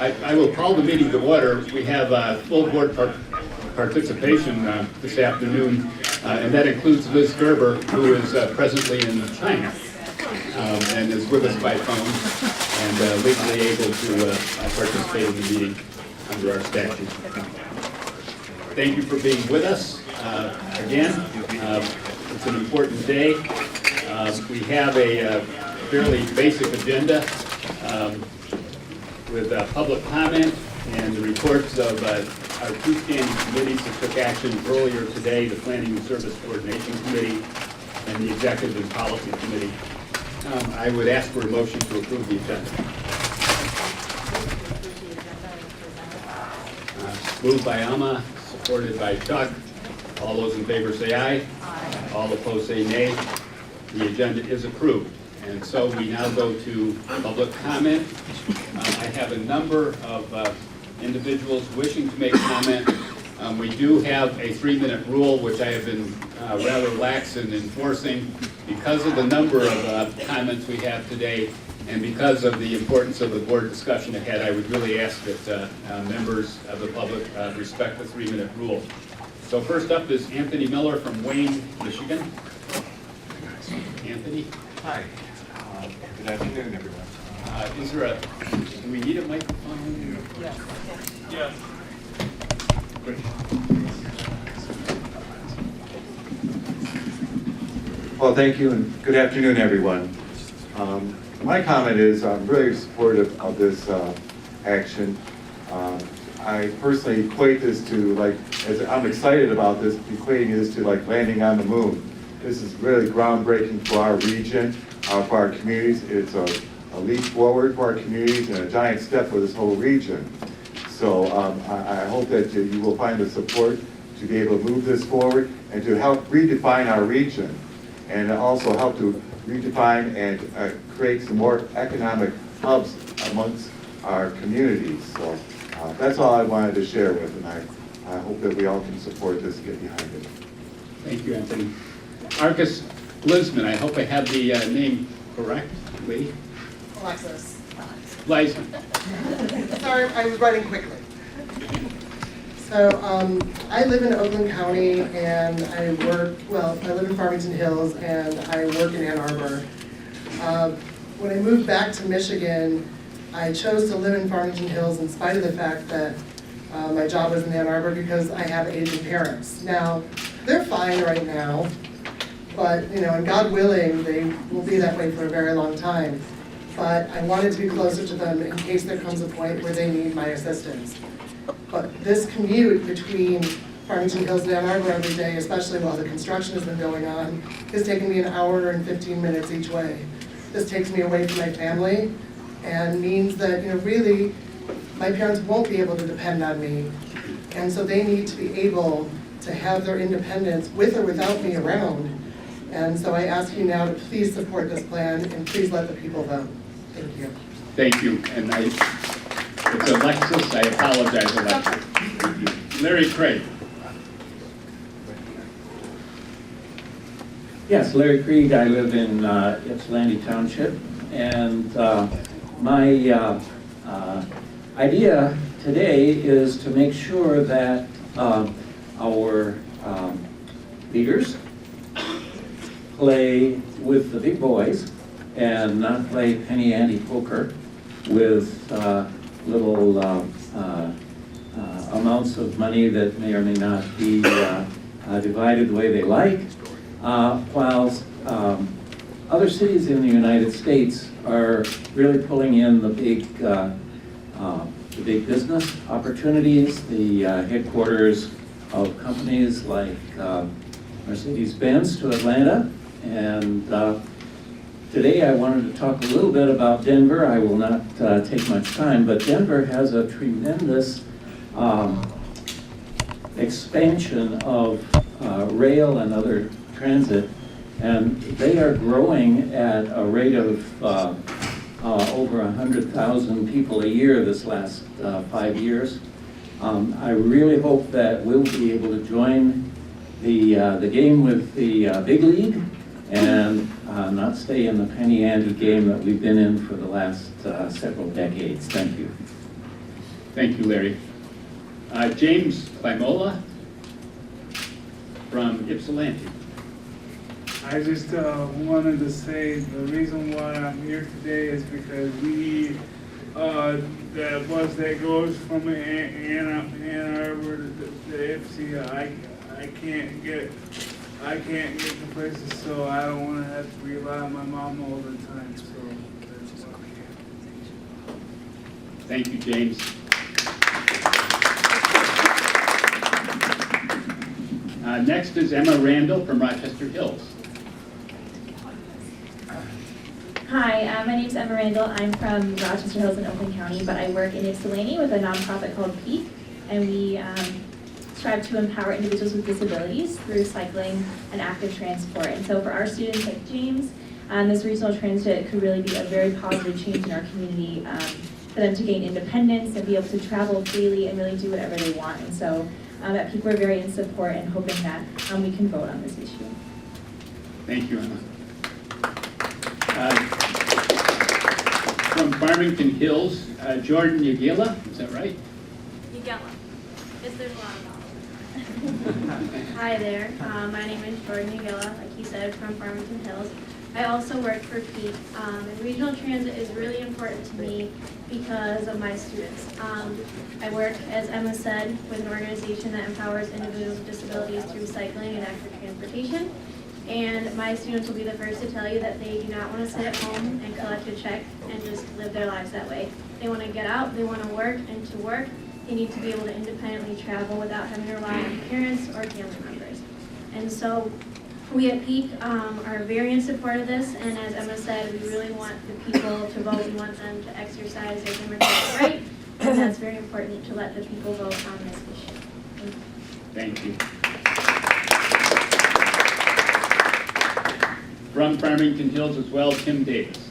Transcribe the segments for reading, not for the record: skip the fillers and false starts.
I will call the meeting to order. We have full board participation this afternoon, and that includes Liz Gerber, who is presently in China and is with us by phone and legally able to participate in the meeting under our statute. Thank you for being with us again. It's an important day. We have a fairly basic agenda with public comment and the reports of our two standing committees that took action earlier today, the Planning and Service Coordination Committee and the Executive and Policy Committee. I would ask for a motion to approve the agenda. Moved by Alma, supported by Chuck. All those in favor say aye. Aye. All opposed say nay. The agenda is approved. And so we now go to public comment. I have a number of individuals wishing to make comment. We do have a 3-minute rule, which I have been rather lax in enforcing because of the number of comments we have today and because of the importance of the board discussion ahead. I would really ask that members of the public respect the 3-minute rule. So first up is Anthony Miller from Wayne, Michigan. Anthony. Hi. Good afternoon, everyone. Do we need a microphone? Yes. Yes. Great. Well, thank you, and good afternoon, everyone. My comment is I'm really supportive of this action. I personally equate this to, I'm excited about this, equating this to like landing on the moon. This is really groundbreaking for our region, for our communities. It's a leap forward for our communities and a giant step for this whole region. So I hope that you will find the support to be able to move this forward and to help redefine our region and also help to redefine and create some more economic hubs amongst our communities. So that's all I wanted to share with, and I hope that we all can support this and get behind it. Thank you, Anthony. Arcus Lisman, I hope I have the name correctly. Alexis. Lisman. Sorry, I was writing quickly. So I live in Oakland County and I live in Farmington Hills and I work in Ann Arbor. When I moved back to Michigan, I chose to live in Farmington Hills in spite of the fact that my job was in Ann Arbor because I have aging parents. Now, they're fine right now, but and God willing, they will be that way for a very long time. But I wanted to be closer to them in case there comes a point where they need my assistance. But this commute between Farmington Hills and Ann Arbor every day, especially while the construction has been going on, has taken me an hour and 15 minutes each way. This takes me away from my family and means that, really, my parents won't be able to depend on me. And so they need to be able to have their independence with or without me around. And so I ask you now to please support this plan and please let the people vote. Thank you. Thank you. And it's Alexis. I apologize, Alexis. Larry Craig. Yes, Larry Krieg. I live in Ypsilanti Township, and my idea today is to make sure that our leaders play with the big boys and not play penny-ante poker with little amounts of money that may or may not be divided the way they like, whilst other cities in the United States are really pulling in the big business opportunities, the headquarters of companies like Mercedes-Benz to Atlanta. And today I wanted to talk a little bit about Denver. I will not take much time, but Denver has a tremendous expansion of rail and other transit, and they are growing at a rate of over 100,000 people a year this last 5 years. I really hope that we'll be able to join the game with the big league and not stay in the penny ante game that we've been in for the last several decades. Thank you. Thank you, Larry. James Klimola from Ypsilanti. I just wanted to say the reason why I'm here today is because we need the bus that goes from Ann Arbor to Ypsi. I can't get to places, so I don't want to have to rely on my mom all the time. So that's why. Thank you, James. Next is Emma Randall from Rochester Hills. Hi, my name is Emma Randall. I'm from Rochester Hills in Oakland County, but I work in Ypsilanti with a nonprofit called PEAK, and we strive to empower individuals with disabilities through cycling and active transport. And so for our students like James, this regional transit could really be a very positive change in our community for them to gain independence and be able to travel freely and really do whatever they want. And so at PEAK, we're very in support and hoping that we can vote on this issue. Thank you, Emma. From Farmington Hills, Jordan Yagila, is that right? Yagila. Yes, there's a lot of dollars. Hi there. My name is Jordan Yagila, like he said, from Farmington Hills. I also work for PEAK, and regional transit is really important to me because of my students. I work, as Emma said, with an organization that empowers individuals with disabilities through cycling and active transportation. And my students will be the first to tell you that they do not want to sit at home and collect a check and just live their lives that way. They want to get out, they want to work, and to work, they need to be able to independently travel without having to rely on parents or family members. And so we at PEAK are very in support of this, and as Emma said, we really want the people to vote. We want them to exercise their democratic right, and that's very important to let the people vote on this issue. Thank you. From Farmington Hills as well, Tim Davis.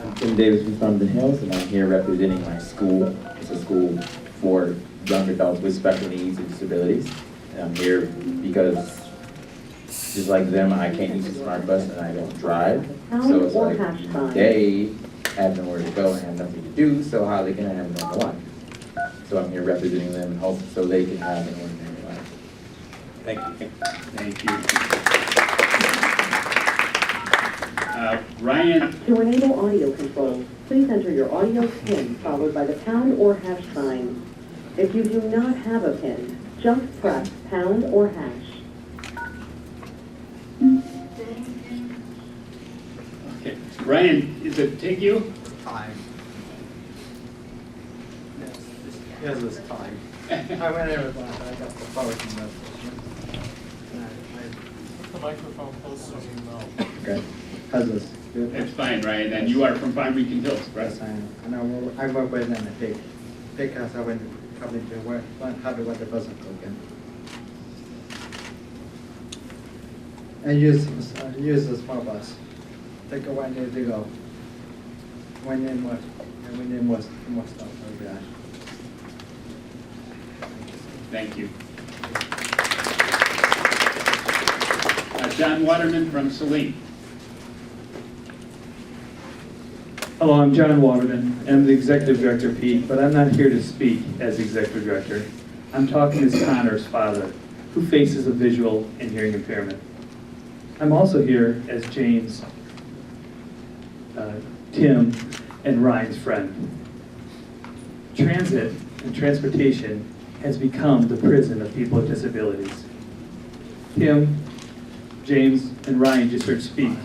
I'm Tim Davis from Farmington Hills, and I'm here representing my school. It's a school for young adults with special needs and disabilities. And I'm here because, just like them, I can't use the smart bus and I don't drive. So it's like they have nowhere to go and have nothing to do, so how are they going to have a normal life? So I'm here representing them and hope so they can have an ordinary life. Thank you. Thank you. Ryan. To enable audio control, please enter your audio PIN followed by the pound or hash sign. If you do not have a PIN, just press pound or hash. Okay. Ryan, is it take you? Time. Yes, this time. I went over that. I got the power from that. The microphone close to you now. Okay. How's this? Good? It's fine, Ryan. And you are from Farmington Hills, right? Yes, I am. And I work with them at PIG because I went to come into work, learn how to run the bus again. And use the small bus. Take a one day to go. When in what? And when in what stuff over there. Thank you. John Waterman from Saline. Hello, I'm John Waterman. I'm the Executive Director of PEAK, but I'm not here to speak as Executive Director. I'm talking as Connor's father, who faces a visual and hearing impairment. I'm also here as James, Tim, and Ryan's friend. Transit and transportation has become the prison of people with disabilities. Tim, James, and Ryan just heard speak.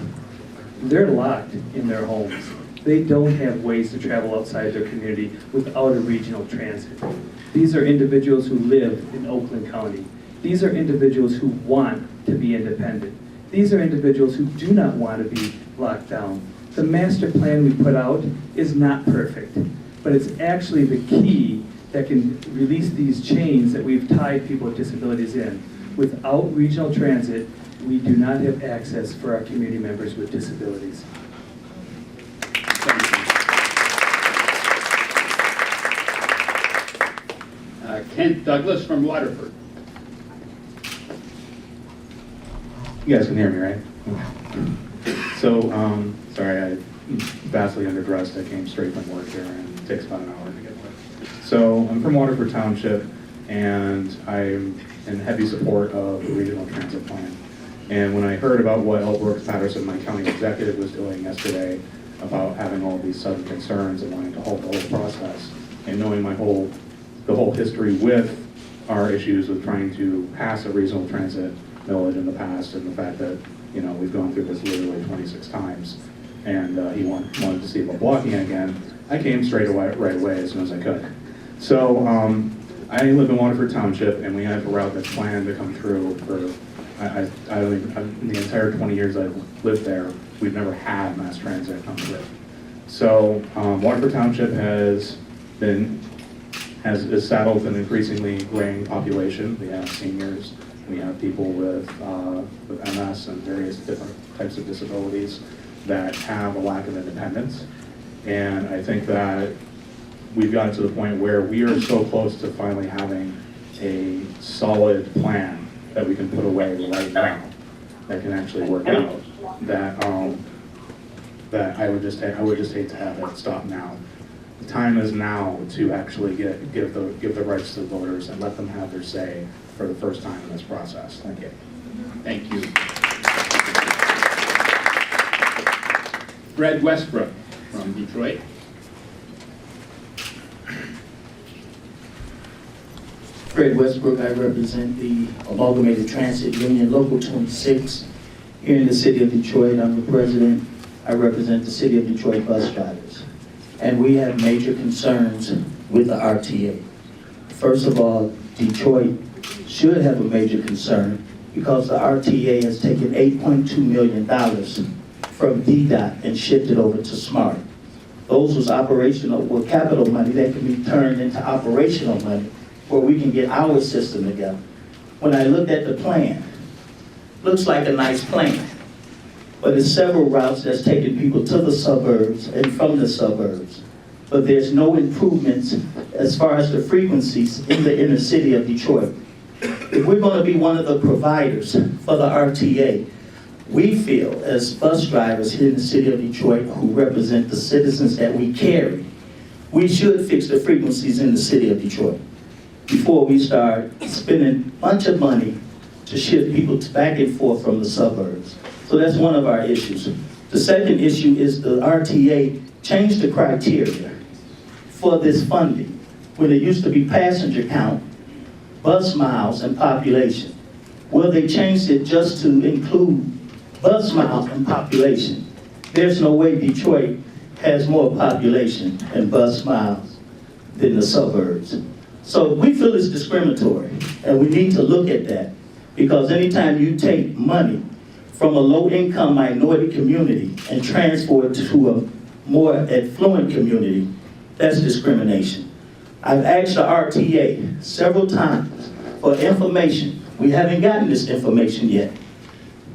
They're locked in their homes. They don't have ways to travel outside their community without a regional transit. These are individuals who live in Oakland County. These are individuals who want to be independent. These are individuals who do not want to be locked down. The master plan we put out is not perfect, but it's actually the key that can release these chains that we've tied people with disabilities in. Without regional transit, we do not have access for our community members with disabilities. Kent Douglas from Waterford. You guys can hear me, right? So, sorry, I vastly underdressed. I came straight from work here, and it takes about an hour to get there. So I'm from Waterford Township, and I'm in heavy support of the regional transit plan. And when I heard about what L. Brooks Patterson, my county executive, was doing yesterday about having all these sudden concerns and wanting to halt the whole process, and knowing the whole history with our issues with trying to pass a regional transit millage in the past, and the fact that, you know, we've gone through this literally 26 times, and he wanted to see about blocking it again, I came right away as soon as I could. So I live in Waterford Township, and we have a route that's planned to come through for, I don't even, in the entire 20 years I've lived there, we've never had mass transit come through. So Waterford Township is saddled with an increasingly graying population. We have seniors, we have people with MS and various different types of disabilities that have a lack of independence. And I think that we've gotten to the point where we are so close to finally having a solid plan that we can put away right now that can actually work out, that that I would just hate to have it stop now. The time is now to actually give the rights to the voters and let them have their say for the first time in this process. Thank you. Thank you. Fred Westbrook from Detroit. Fred Westbrook, I represent the Amalgamated Transit Union Local 26 here in the city of Detroit. I'm the president. I represent the city of Detroit bus drivers. And we have major concerns with the RTA. First of all, Detroit should have a major concern because the RTA has taken $8.2 million from DDOT and shifted over to SMART. Those was capital money that can be turned into operational money where we can get our system together. When I looked at the plan, looks like a nice plan, but there's several routes that's taking people to the suburbs and from the suburbs. But there's no improvements as far as the frequencies in the inner city of Detroit. If we're going to be one of the providers for the RTA, we feel as bus drivers here in the city of Detroit who represent the citizens that we carry, we should fix the frequencies in the city of Detroit before we start spending a bunch of money to shift people back and forth from the suburbs. So that's one of our issues. The second issue is the RTA changed the criteria for this funding. When it used to be passenger count, bus miles, and population. Well, they changed it just to include bus miles and population. There's no way Detroit has more population and bus miles than the suburbs. So we feel it's discriminatory, and we need to look at that, because anytime you take money from a low-income minority community and transfer it to a more affluent community, that's discrimination. I've asked the RTA several times for information. We haven't gotten this information yet.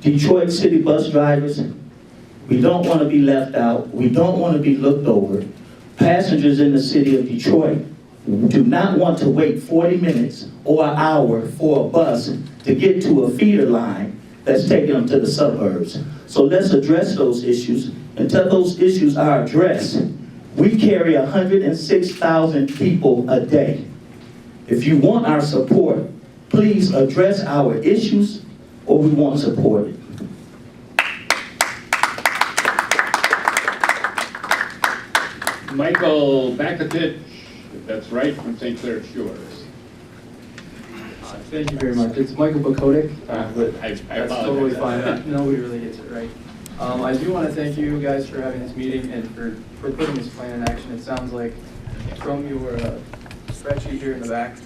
Detroit city bus drivers, we don't want to be left out. We don't want to be looked over. Passengers in the city of Detroit do not want to wait 40 minutes or an hour for a bus to get to a feeder line that's taking them to the suburbs. So let's address those issues. Until those issues are addressed, we carry 106,000 people a day. If you want our support, please address our issues or we won't support it. Michael Bakatich, if that's right, from St. Clair Shores. Thank you very much. It's Michael Bakotic, but I that's totally fine. Nobody really gets it right. I do want to thank you guys for having this meeting and for putting this plan in action. It sounds like from your spreadsheet here in the back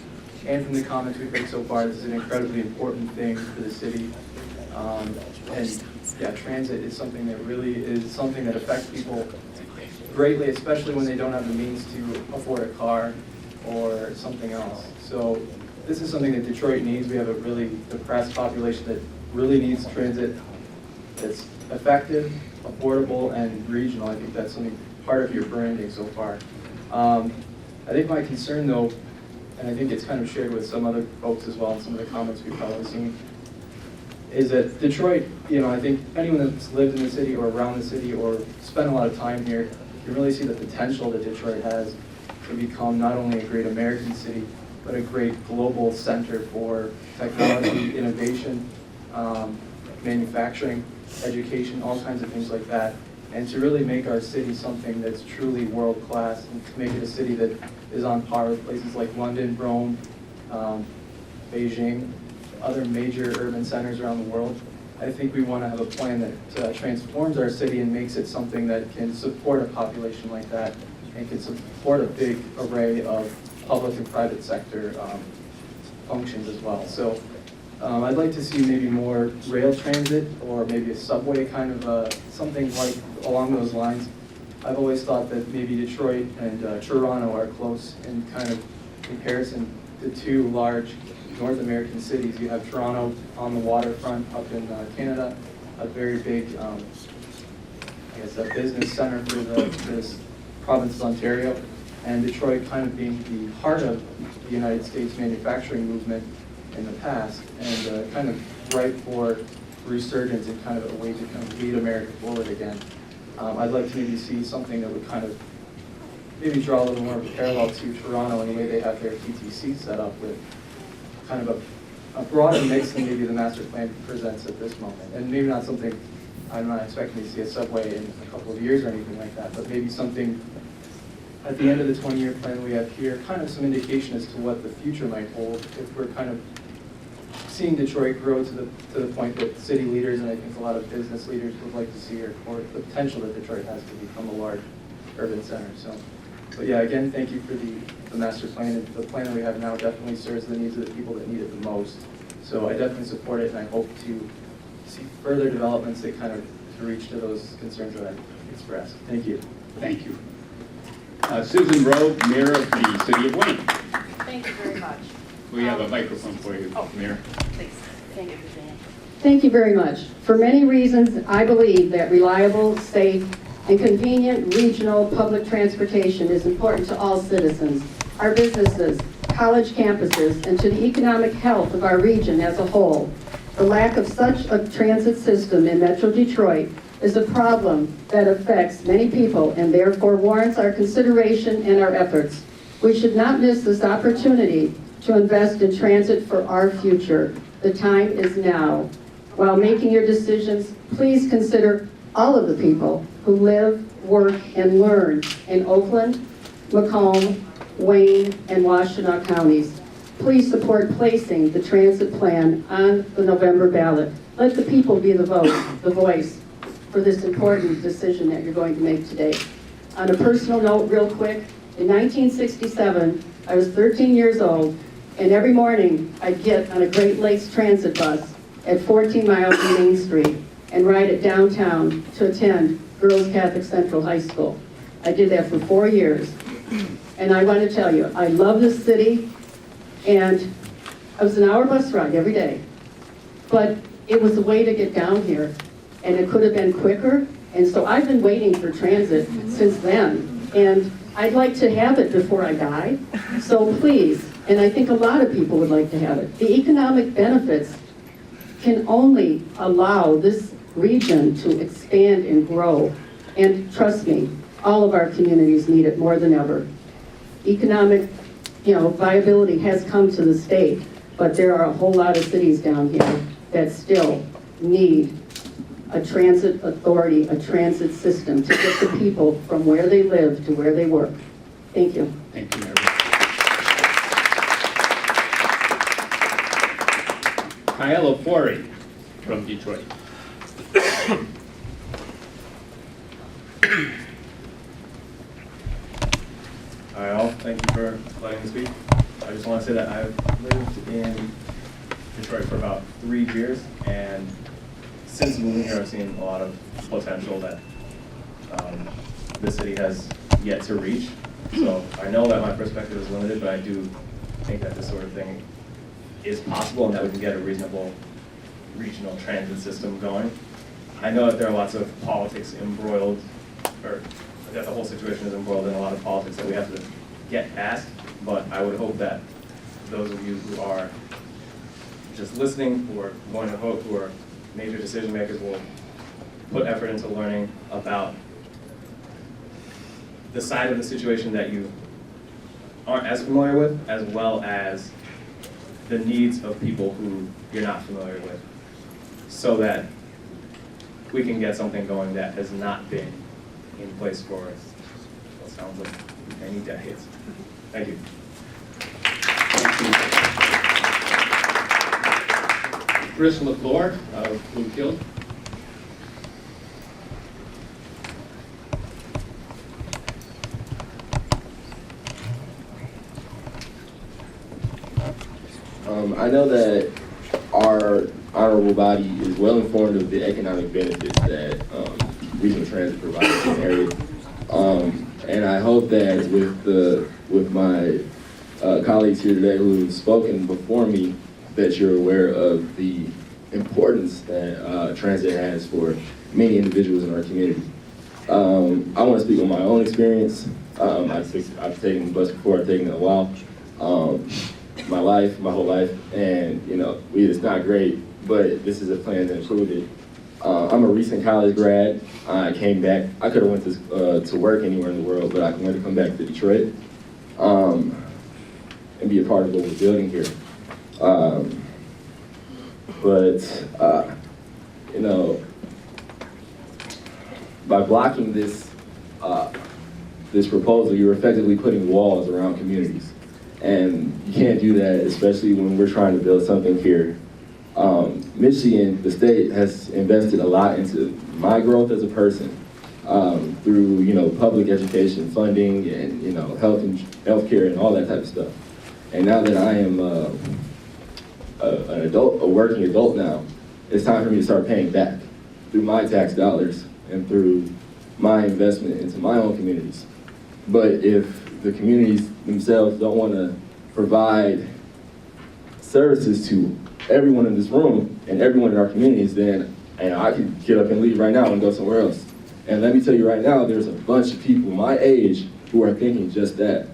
and from the comments we've heard so far, this is an incredibly important thing for the city. And yeah, transit is something that really is something that affects people greatly, especially when they don't have the means to afford a car or something else. So this is something that Detroit needs. We have a really depressed population that really needs transit that's effective, affordable, and regional. I think that's something part of your branding so far. I think my concern though, and I think it's kind of shared with some other folks as well, and some of the comments we've probably seen, is that Detroit, I think anyone that's lived in the city or around the city or spent a lot of time here can really see the potential that Detroit has to become not only a great American city, but a great global center for technology, innovation, manufacturing, education, all kinds of things like that. And to really make our city something that's truly world-class, and to make it a city that is on par with places like London, Rome, Beijing, other major urban centers around the world. I think we want to have a plan that transforms our city and makes it something that can support a population like that and can support a big array of public and private sector functions as well. So I'd like to see maybe more rail transit or maybe a subway kind of something like along those lines. I've always thought that maybe Detroit and Toronto are close in kind of comparison to two large North American cities. You have Toronto on the waterfront up in Canada, a very big, I guess, a business center for this province of Ontario, and Detroit kind of being the heart of the United States manufacturing movement in the past, and kind of ripe for resurgence and kind of a way to kind of lead America forward again. I'd like to maybe see something that would kind of maybe draw a little more of a parallel to Toronto in the way they have their TTC set up with kind of a broader mix than maybe the master plan presents at this moment. And maybe not something, I'm not expecting to see a subway in a couple of years or anything like that, but maybe something at the end of the 20-year plan we have here, kind of some indication as to what the future might hold if we're kind of seeing Detroit grow to the point that city leaders and I think a lot of business leaders would like to see, or the potential that Detroit has to become a large urban center. So, but yeah, again, thank you for the master plan. And the plan that we have now definitely serves the needs of the people that need it the most. So I definitely support it, and I hope to see further developments that kind of to reach to those concerns that I expressed. Thank you. Thank you. Susan Rowe, Mayor of the City of Wayne. Thank you very much. We have a microphone for you, Mayor. Please. Thank you, Dan. Thank you very much. For many reasons, I believe that reliable, safe, and convenient regional public transportation is important to all citizens, our businesses, college campuses, and to the economic health of our region as a whole. The lack of such a transit system in Metro Detroit is a problem that affects many people and therefore warrants our consideration and our efforts. We should not miss this opportunity to invest in transit for our future. The time is now. While making your decisions, please consider all of the people who live, work, and learn in Oakland, Macomb, Wayne, and Washtenaw counties. Please support placing the transit plan on the November ballot. Let the people be the voice for this important decision that you're going to make today. On a personal note, real quick, in 1967, I was 13 years old, and every morning I'd get on a Great Lakes transit bus at 14 miles from Main Street and ride it downtown to attend Girls Catholic Central High School. I did that for 4 years. And I want to tell you, I love this city, and it was an hour bus ride every day. But it was a way to get down here, and it could have been quicker. And so I've been waiting for transit since then. And I'd like to have it before I die. So please, and I think a lot of people would like to have it. The economic benefits can only allow this region to expand and grow. And trust me, all of our communities need it more than ever. Economic, viability has come to the state, but there are a whole lot of cities down here that still need a transit authority, a transit system to get the people from where they live to where they work. Thank you. Thank you, Mayor. Kyle Ofori from Detroit. Hi all, thank you for letting me speak. I just want to say that I've lived in Detroit for about 3 years, and since moving here I've seen a lot of potential that the city has yet to reach. So I know that my perspective is limited, but I do think that this sort of thing is possible and that we can get a reasonable regional transit system going. I know that there are lots of politics embroiled, or that the whole situation is embroiled in a lot of politics that we have to get past, but I would hope that those of you who are just listening, who are going to vote, who are major decision makers, will put effort into learning about the side of the situation that you aren't as familiar with, as well as the needs of people who you're not familiar with, so that we can get something going that has not been in place for what sounds like many decades. Thank you. Chris LaFleur of Blue Hill. I know that our honorable body is well informed of the economic benefits that regional transit provides in the area. And I hope that with my colleagues here today who've spoken before me, that you're aware of the importance that transit has for many individuals in our community. I want to speak on my own experience. I've taken the bus before, I've taken it a while. My whole life, and it's not great, but this is a plan to improve it. I'm a recent college grad. I came back. I could have went to work anywhere in the world, but I wanted to come back to Detroit and be a part of what we're building here. By blocking this proposal, you're effectively putting walls around communities. And you can't do that, especially when we're trying to build something here. Michigan, the state, has invested a lot into my growth as a person through public education funding and healthcare and all that type of stuff. And now that I am an adult, a working adult now, it's time for me to start paying back through my tax dollars and through my investment into my own communities. But if the communities themselves don't want to provide services to everyone in this room and everyone in our communities, then I can get up and leave right now and go somewhere else. And let me tell you right now, there's a bunch of people my age who are thinking just that.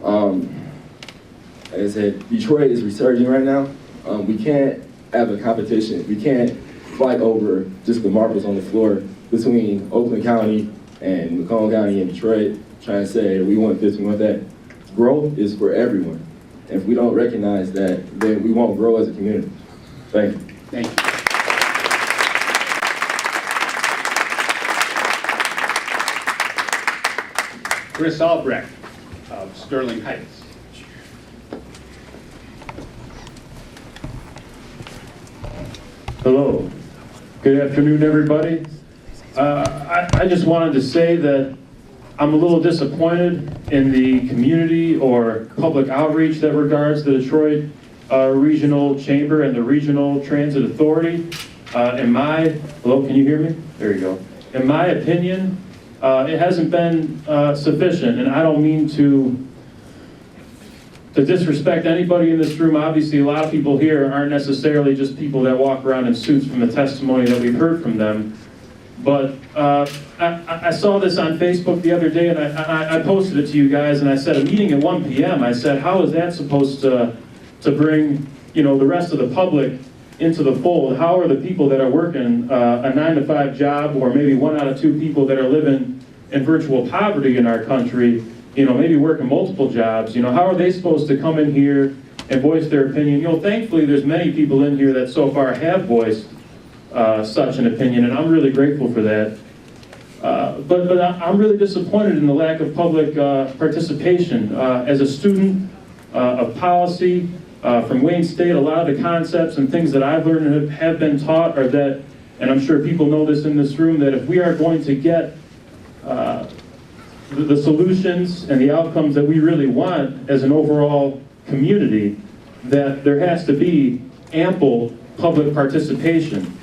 Like I said, Detroit is resurging right now. We can't have a competition. We can't fight over just the marbles on the floor between Oakland County and Macomb County and Detroit, trying to say we want this, we want that. Growth is for everyone. And if we don't recognize that, then we won't grow as a community. Thank you. Thank you. Chris Albrecht of Sterling Heights. Hello. Good afternoon, everybody. I just wanted to say that I'm a little disappointed in the community or public outreach that regards the Detroit Regional Chamber and the Regional Transit Authority. Hello, can you hear me? There you go. In my opinion, it hasn't been sufficient, and I don't mean to disrespect anybody in this room. Obviously, a lot of people here aren't necessarily just people that walk around in suits from the testimony that we've heard from them. But I saw this on Facebook the other day, and I posted it to you guys, and I said, a meeting at 1 p.m., I said, how is that supposed to bring the rest of the public into the fold? How are the people that are working a 9-to-5 job, or maybe 1 out of 2 people that are living in virtual poverty in our country, maybe working multiple jobs, how are they supposed to come in here and voice their opinion? Thankfully, there's many people in here that so far have voiced such an opinion, and I'm really grateful for that. But I'm really disappointed in the lack of public participation. As a student of policy from Wayne State, a lot of the concepts and things that I've learned and have been taught are that, and I'm sure people know this in this room, that if we are going to get the solutions and the outcomes that we really want as an overall community, that there has to be ample public participation.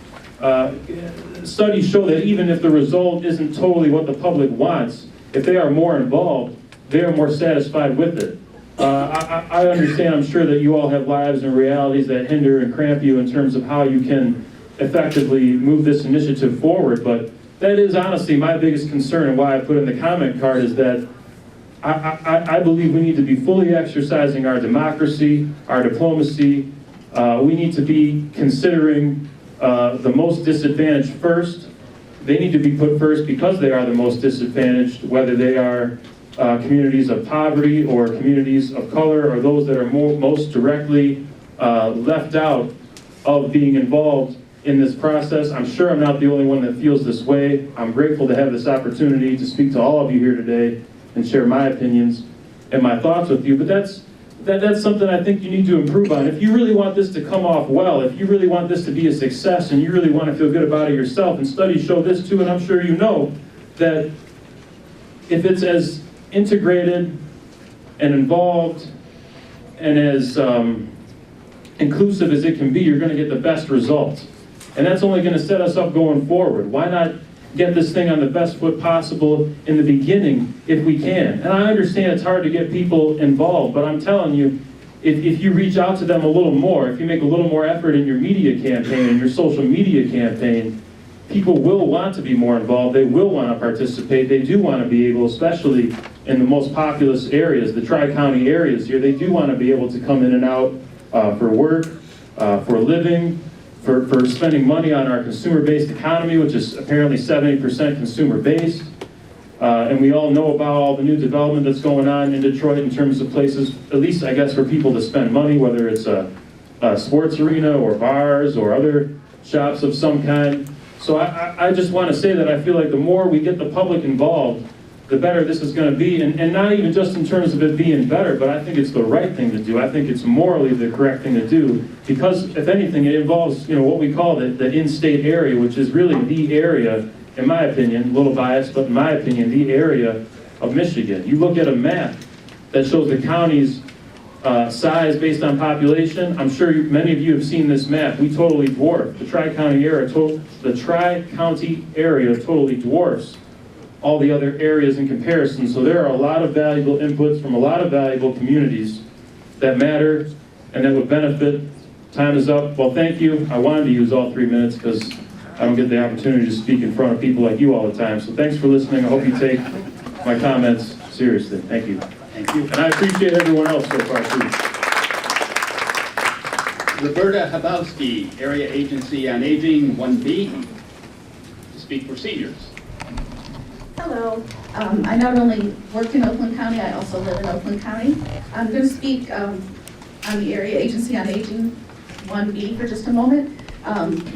Studies show that even if the result isn't totally what the public wants, if they are more involved, they are more satisfied with it. I understand, I'm sure that you all have lives and realities that hinder and cramp you in terms of how you can effectively move this initiative forward, but that is honestly my biggest concern, and why I put in the comment card is that I believe we need to be fully exercising our democracy, our diplomacy. We need to be considering the most disadvantaged first, they need to be put first because they are the most disadvantaged, whether they are communities of poverty or communities of color or those that are most directly left out of being involved in this process. I'm sure I'm not the only one that feels this way. I'm grateful to have this opportunity to speak to all of you here today and share my opinions and my thoughts with you, but that's something I think you need to improve on. If you really want this to come off well, if you really want this to be a success and you really want to feel good about it yourself, and studies show this too, and I'm sure you know, that if it's as integrated and involved and as inclusive as it can be, you're going to get the best results. And that's only going to set us up going forward. Why not get this thing on the best foot possible in the beginning if we can? And I understand it's hard to get people involved, but I'm telling you, if you reach out to them a little more, if you make a little more effort in your media campaign and your social media campaign, people will want to be more involved. They will want to participate. They do want to be able, especially in the most populous areas, the tri-county areas here, they do want to be able to come in and out for work, for a living, for spending money on our consumer-based economy, which is apparently 70% consumer-based. And we all know about all the new development that's going on in Detroit in terms of places, at least I guess for people to spend money, whether it's a sports arena or bars or other shops of some kind. So I just want to say that I feel like the more we get the public involved, the better this is going to be. And not even just in terms of it being better, but I think it's the right thing to do. I think it's morally the correct thing to do, because if anything, it involves, what we call the in-state area, which is really the area, in my opinion, a little biased, but in my opinion, the area of Michigan. You look at a map that shows the county's size based on population. I'm sure many of you have seen this map. We totally dwarf. The tri-county area totally dwarfs all the other areas in comparison. So there are a lot of valuable inputs from a lot of valuable communities that matter and that would benefit. Time is up. Well, thank you. I wanted to use all 3 minutes because I don't get the opportunity to speak in front of people like you all the time. So thanks for listening. I hope you take my comments seriously. Thank you. Thank you. And I appreciate everyone else so far, too. Roberta Habowski, Area Agency on Aging, 1B, to speak for seniors. Hello. I not only work in Oakland County, I also live in Oakland County. I'm going to speak on the Area Agency on Aging, 1B, for just a moment.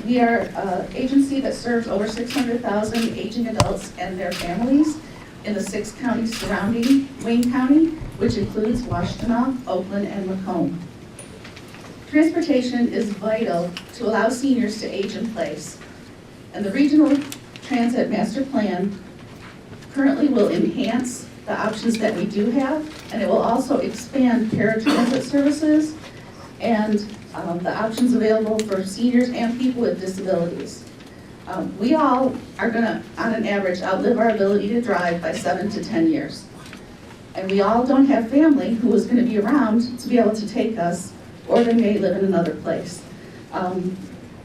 We are an agency that serves over 600,000 aging adults and their families in the 6 counties surrounding Wayne County, which includes Washtenaw, Oakland, and Macomb. Transportation is vital to allow seniors to age in place, and the Regional Transit Master Plan currently will enhance the options that we do have, and it will also expand paratransit services and the options available for seniors and people with disabilities. We all are going to, on an average, outlive our ability to drive by 7 to 10 years. And we all don't have family who is going to be around to be able to take us, or they may live in another place.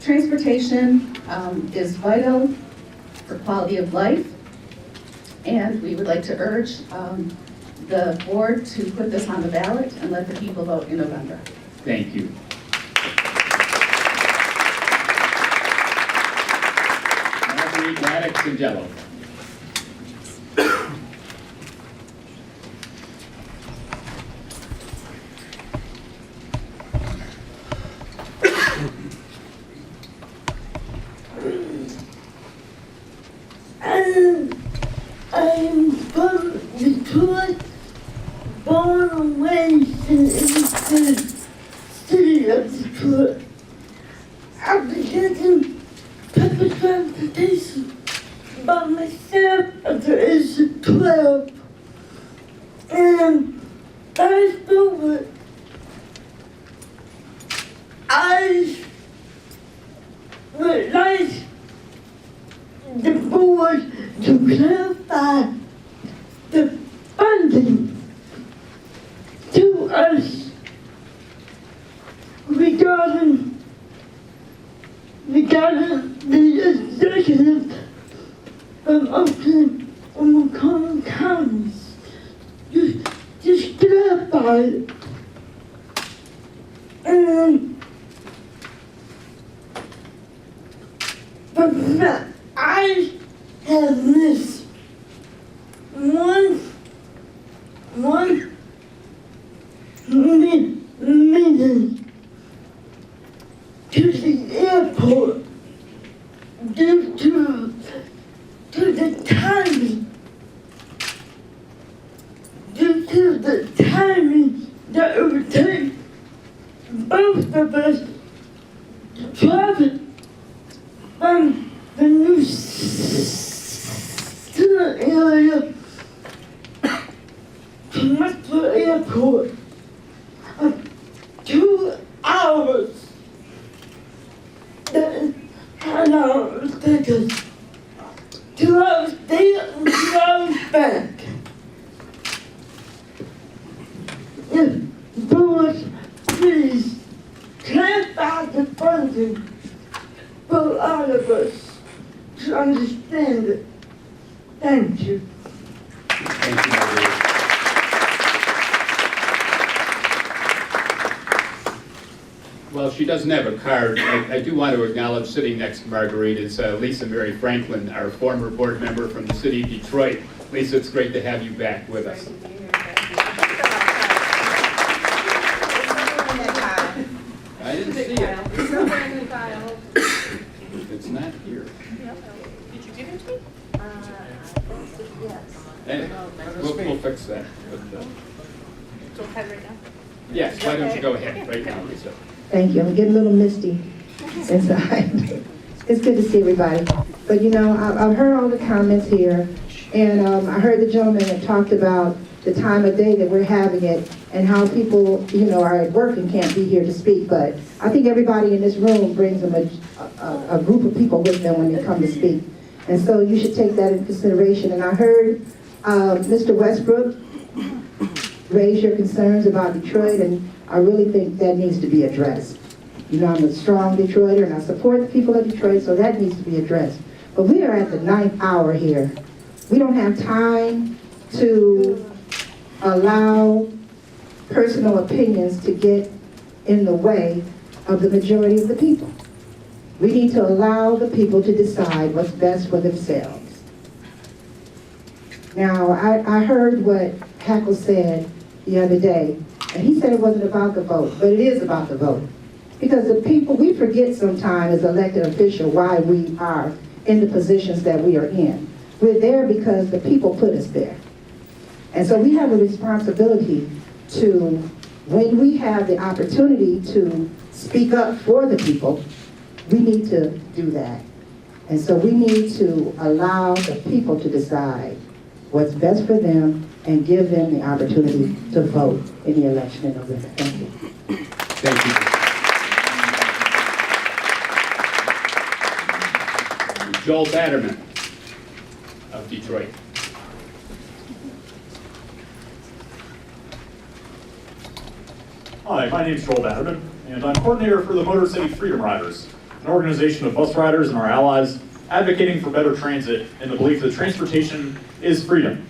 Transportation is vital for quality of life, and we would like to urge the board to put this on the ballot and let the people vote in November. Thank you. Maddox and Jello. I'm from Detroit, born and raised in the city of Detroit. I've been getting public transportation by myself at the age of 12. And fast forward, I would like the board to clarify the funding to us regarding the executive of Oakland and Macomb counties. Just clarify it. And but I 1 minute to the airport due to the timing. Due to the timing that it would take both of us to travel from the new student area to Metro Airport. 2 hours. That is how long it would take us. 2 hours there and 2 hours back. If boys, please clarify the funding for all of us to understand it. Thank you. Thank you, Marguerite. Well, she doesn't have a card. I do want to acknowledge sitting next to Marguerite is Lisa Mary Franklin, our former board member from the city of Detroit. Lisa, it's great to have you back with us. I didn't see it. It's not here. Did you give it to me? Yes. Anyway, we'll fix that. But, So head right now? yes, why don't you go ahead right now, Lisa? Thank you. I'm getting a little misty inside. It's good to see everybody. But you know, I've heard all the comments here, and I heard the gentleman that talked about the time of day that we're having it and how people, you know, are at work and can't be here to speak. But I think everybody in this room brings them a group of people with them when they come to speak. And so you should take that into consideration. And I heard Mr. Westbrook raise your concerns about Detroit, and I really think that needs to be addressed. You know, I'm a strong Detroiter, and I support the people of Detroit, so that needs to be addressed. But we are at the 9th hour here. We don't have time to allow personal opinions to get in the way of the majority of the people. We need to allow the people to decide what's best for themselves. Now, I heard what Hackle said the other day, and he said it wasn't about the vote, but it is about the vote. Because the people, we forget sometimes as elected officials why we are in the positions that we are in. We're there because the people put us there. And so we have a responsibility to, when we have the opportunity to speak up for the people, we need to do that. And so we need to allow the people to decide what's best for them and give them the opportunity to vote in the election in November. Thank you. Thank you. Joel Batterman of Detroit. Hi, my name is Joel Batterman, and I'm coordinator for the Motor City Freedom Riders, an organization of bus riders and our allies advocating for better transit in the belief that transportation is freedom.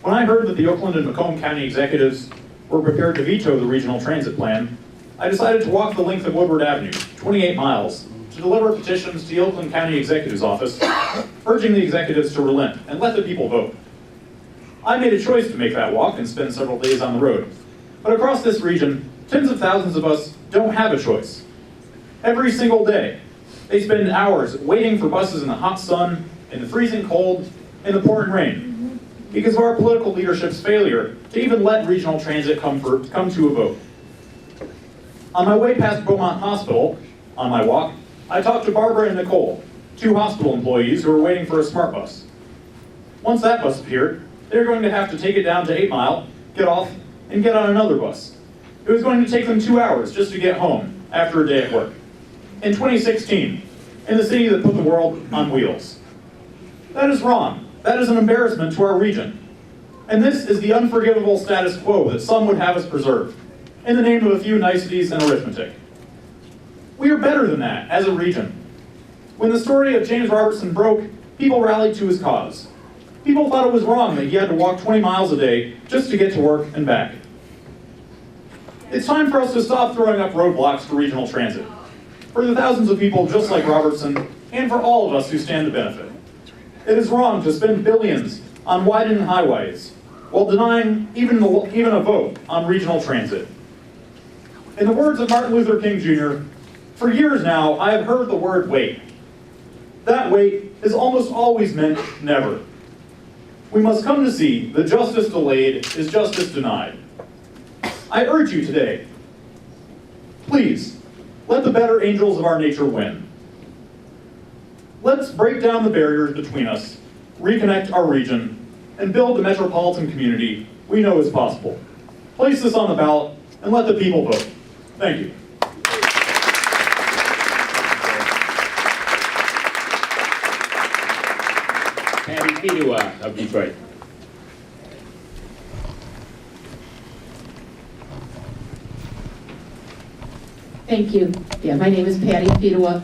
When I heard that the Oakland and Macomb County executives were prepared to veto the regional transit plan, I decided to walk the length of Woodward Avenue, 28 miles, to deliver petitions to the Oakland County Executive's office, urging the executives to relent and let the people vote. I made a choice to make that walk and spend several days on the road. But across this region, tens of thousands of us don't have a choice. Every single day, they spend hours waiting for buses in the hot sun, in the freezing cold, in the pouring rain, because of our political leadership's failure to even let regional transit come to a vote. On my way past Beaumont Hospital, on my walk, I talked to Barbara and Nicole, 2 hospital employees who were waiting for a smart bus. Once that bus appeared, they were going to have to take it down to 8 Mile, get off, and get on another bus. It was going to take them 2 hours just to get home after a day at work. In 2016, in the city that put the world on wheels. That is wrong. That is an embarrassment to our region. And this is the unforgivable status quo that some would have us preserve, in the name of a few niceties and arithmetic. We are better than that as a region. When the story of James Robertson broke, people rallied to his cause. People thought it was wrong that he had to walk 20 miles a day just to get to work and back. It's time for us to stop throwing up roadblocks to regional transit, for the thousands of people just like Robertson, and for all of us who stand to benefit. It is wrong to spend billions on widening highways, while denying even a vote on regional transit. In the words of Martin Luther King Jr., for years now, I have heard the word wait. That wait has almost always meant never. We must come to see that justice delayed is justice denied. I urge you today, please, let the better angels of our nature win. Let's break down the barriers between us, reconnect our region, and build the metropolitan community we know is possible. Place this on the ballot and let the people vote. Thank you. Patty Fedua of Detroit. Thank you. Yeah, my name is Patty Fedua.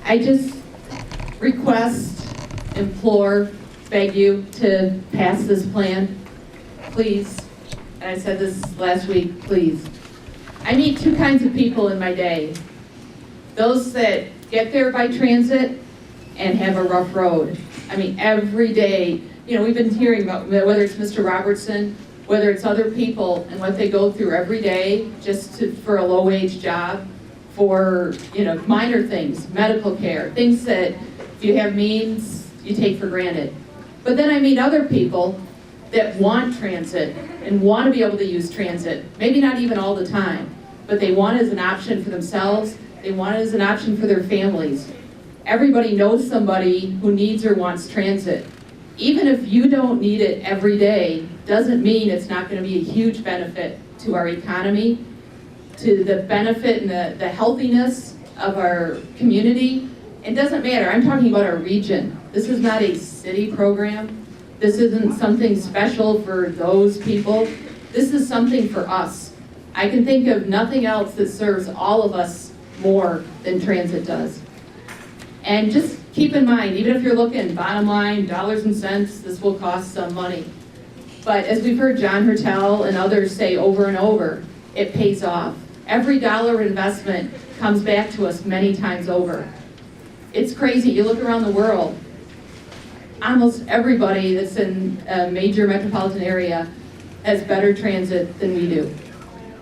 I just request, implore, beg you to pass this plan, please. And I said this last week, please. I meet two kinds of people in my day. Those that get there by transit and have a rough road. I mean, every day, you know, we've been hearing about whether it's Mr. Robertson, whether it's other people and what they go through every day just for a low-wage job, for, you know, minor things, medical care, things that if you have means, you take for granted. But then I meet other people that want transit and want to be able to use transit, maybe not even all the time, but they want it as an option for themselves, they want it as an option for their families. Everybody knows somebody who needs or wants transit. Even if you don't need it every day, doesn't mean it's not going to be a huge benefit to our economy, to the benefit and the healthiness of our community. It doesn't matter, I'm talking about our region. This is not a city program. This isn't something special for those people. This is something for us. I can think of nothing else that serves all of us more than transit does. And just keep in mind, even if you're looking bottom line, dollars and cents, this will cost some money. But as we've heard John Hertel and others say over and over, it pays off. Every dollar investment comes back to us many times over. It's crazy, you look around the world, almost everybody that's in a major metropolitan area has better transit than we do.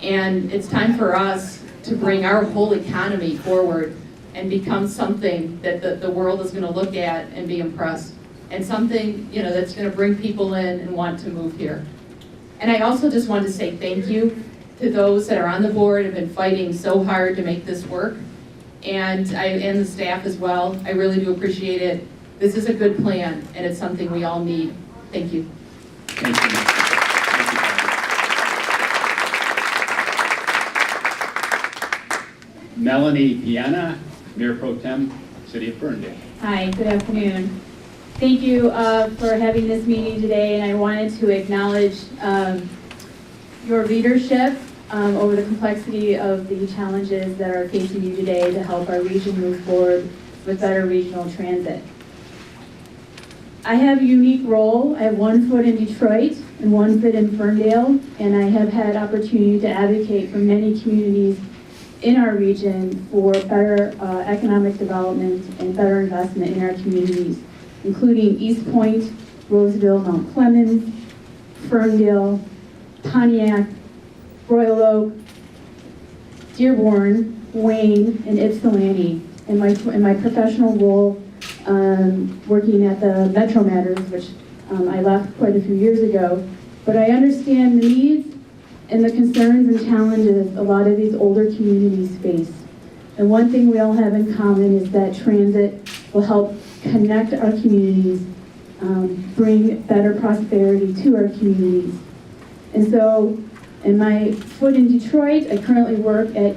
And it's time for us to bring our whole economy forward and become something that the world is going to look at and be impressed, and something, you know, that's going to bring people in and want to move here. And I also just want to say thank you to those that are on the board and have been fighting so hard to make this work, and the staff as well. I really do appreciate it. This is a good plan, and it's something we all need. Thank you. Thank you. Melanie Piana, Mayor Pro Tem, City of Ferndale. Hi, good afternoon. Thank you for having this meeting today, and I wanted to acknowledge your leadership over the complexity of the challenges that are facing you today to help our region move forward with better regional transit. I have a unique role. I have one foot in Detroit and one foot in Ferndale, and I have had opportunity to advocate for many communities in our region for better economic development and better investment in our communities, including East Point, Roseville, Mount Clemens, Ferndale, Pontiac, Royal Oak, Dearborn, Wayne, and Ypsilanti. In my professional role, working at the Metro Matters, which I left quite a few years ago, but I understand the needs and the concerns and challenges a lot of these older communities face. And one thing we all have in common is that transit will help connect our communities, bring better prosperity to our communities. And so, in my foot in Detroit, I currently work at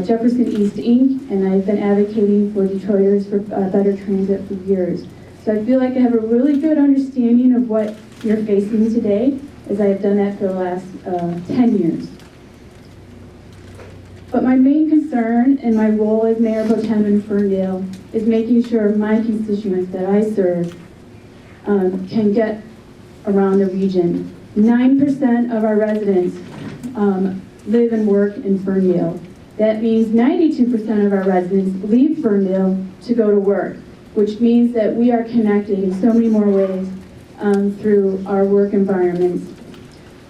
Jefferson East Inc., and I've been advocating for Detroiters for better transit for years. So I feel like I have a really good understanding of what you're facing today, as I have done that for the last 10 years. But my main concern in my role as Mayor Pro Tem in Ferndale is making sure my constituents that I serve can get around the region. 9% of our residents live and work in Ferndale. That means 92% of our residents leave Ferndale to go to work, which means that we are connected in so many more ways through our work environments.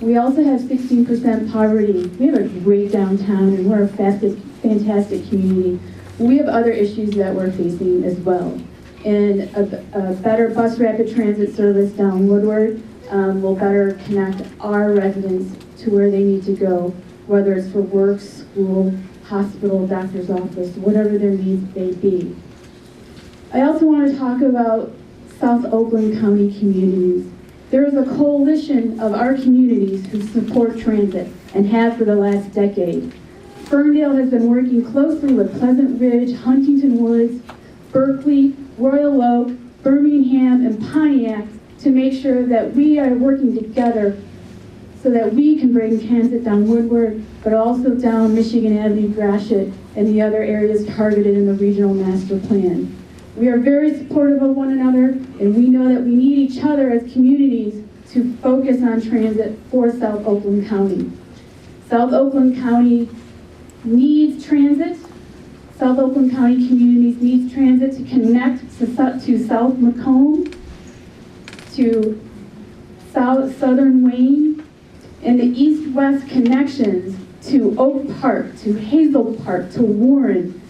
We also have 16% poverty. We have a great downtown and we're a fantastic community. We have other issues that we're facing as well. And a better bus rapid transit service down Woodward will better connect our residents to where they need to go, whether it's for work, school, hospital, doctor's office, whatever their needs may be. I also want to talk about South Oakland County communities. There is a coalition of our communities who support transit and have for the last decade. Ferndale has been working closely with Pleasant Ridge, Huntington Woods, Berkeley, Royal Oak, Birmingham, and Pontiac to make sure that we are working together so that we can bring transit down Woodward, but also down Michigan Avenue, Gratiot, and the other areas targeted in the regional master plan. We are very supportive of one another, and we know that we need each other as communities to focus on transit for South Oakland County. South Oakland County needs transit. South Oakland County communities needs transit to connect to South Macomb, to Southern Wayne, and the east-west connections to Oak Park, to Hazel Park, to Warren,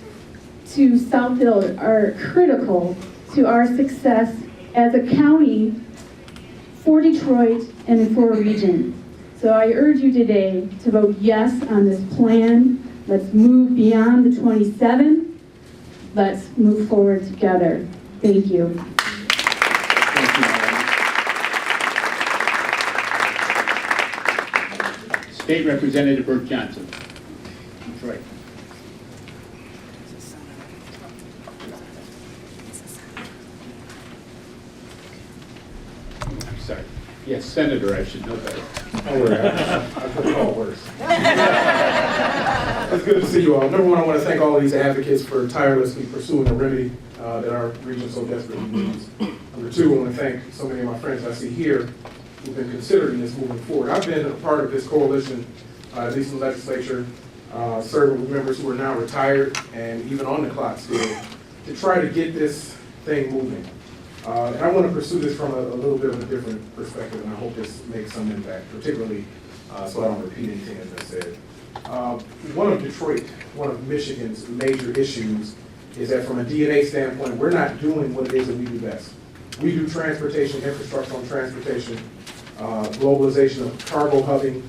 to Southfield are critical to our success as a county for Detroit and for a region. So I urge you today to vote yes on this plan. Let's move beyond the 27. Let's move forward together. Thank you. State Representative Burke Johnson, Detroit. I'm sorry. Yes, Senator, I should know better. I've heard it all worse. It's good to see you all. Number one, I want to thank all of these advocates for tirelessly pursuing a remedy that our region so desperately needs. Number two, I want to thank so many of my friends I see here who've been considering this moving forward. I've been a part of this coalition, at least in the legislature, serving with members who are now retired and even on the clock still, to try to get this thing moving. And I want to pursue this from a little bit of a different perspective, and I hope this makes some impact, particularly so I don't repeat anything that's been said. One of Michigan's major issues is that from a DNA standpoint, we're not doing what it is that we do best. We do transportation, infrastructure on transportation, globalization of cargo hubbing,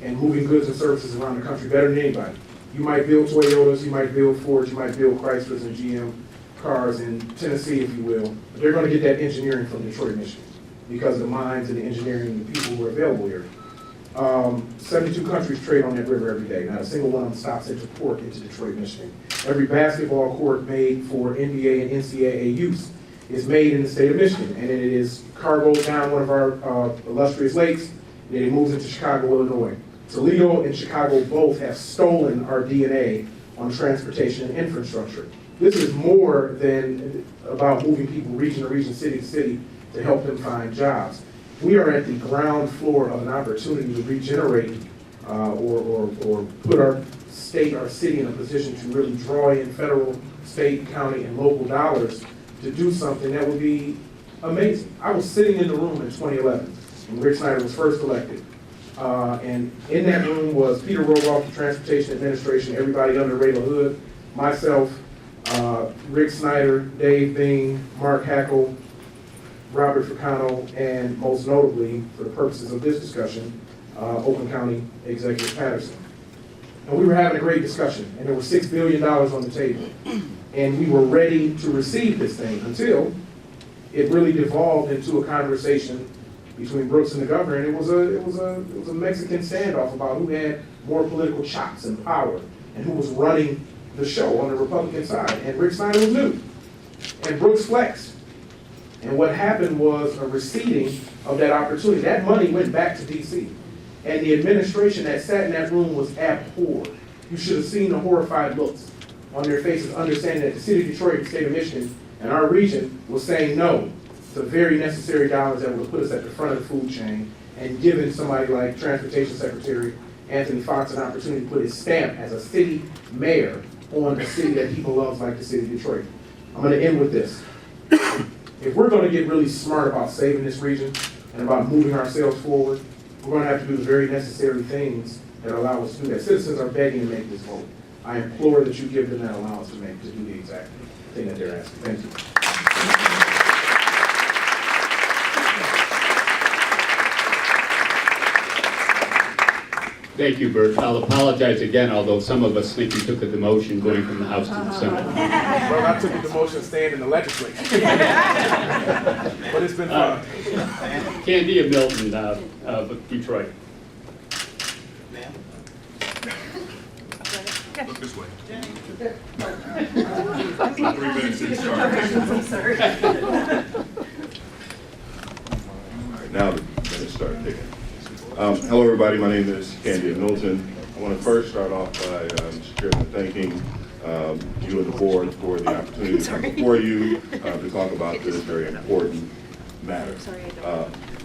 and moving goods and services around the country better than anybody. You might build Toyotas, you might build Fords, you might build Chryslers and GM cars in Tennessee, if you will, but they're going to get that engineering from Detroit, Michigan, because of the minds and the engineering and the people who are available here. 72 countries trade on that river every day. Not a single one of them stops into port into Detroit, Michigan. Every basketball court made for NBA and NCAA use is made in the state of Michigan, and it is cargoed down one of our illustrious lakes, and then it moves into Chicago, Illinois. Toledo and Chicago both have stolen our DNA on transportation and infrastructure. This is more than about moving people region to region, city to city to help them find jobs. We are at the ground floor of an opportunity to regenerate or put our state, our city in a position to really draw in federal, state, county, and local dollars to do something that would be amazing. I was sitting in the room in 2011 when Rick Snyder was first elected. And in that room was Peter Rogoff, the Transportation Administration, everybody under Ray LaHood, myself, Rick Snyder, Dave Bing, Mark Hackle, Robert Fricano, and most notably, for the purposes of this discussion, Oakland County Executive Patterson. And we were having a great discussion, and there was $6 billion on the table. And we were ready to receive this thing until it really devolved into a conversation between Brooks and the governor, and it was a Mexican standoff about who had more political chops and power and who was running the show on the Republican side. And Rick Snyder was new, and Brooks flexed. And what happened was a receding of that opportunity. That money went back to D.C. And the administration that sat in that room was abhorred. You should have seen the horrified looks on their faces, understanding that the city of Detroit, the state of Michigan, and our region was saying no to very necessary dollars that would put us at the front of the food chain and giving somebody like Transportation Secretary Anthony Fox an opportunity to put his stamp as a city mayor on a city that people love like the city of Detroit. I'm going to end with this. If we're going to get really smart about saving this region, and about moving ourselves forward, we're going to have to do the very necessary things that allow us to do that. Citizens are begging to make this vote. I implore that you give them that allowance to do the exact thing that they're asking. Thank you. Thank you, Bert. I'll apologize again, although some of us think you took a demotion going from the House to the Senate. Well, I took a demotion staying in the legislature. But it's been fun. Candia Milton of Detroit. Look this way. 3 minutes in start. I'm sorry. All right, now the minutes start ticking. Hello, everybody. My name is Candia Milton. I want to first start off by, Mr. Chairman, thanking you and the board for the opportunity to come before you to talk about this very important matter.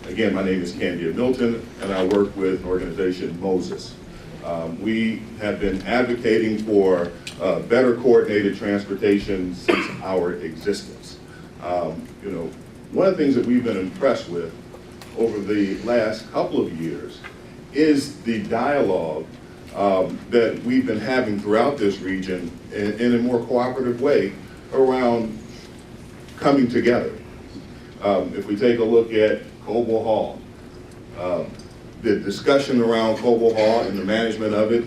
Again, my name is Candia Milton, and I work with an organization, Moses. We have been advocating for better coordinated transportation since our existence. You know, one of the things that we've been impressed with over the last couple of years is the dialogue that we've been having throughout this region in a more cooperative way around coming together. If we take a look at Coble Hall, the discussion around Coble Hall and the management of it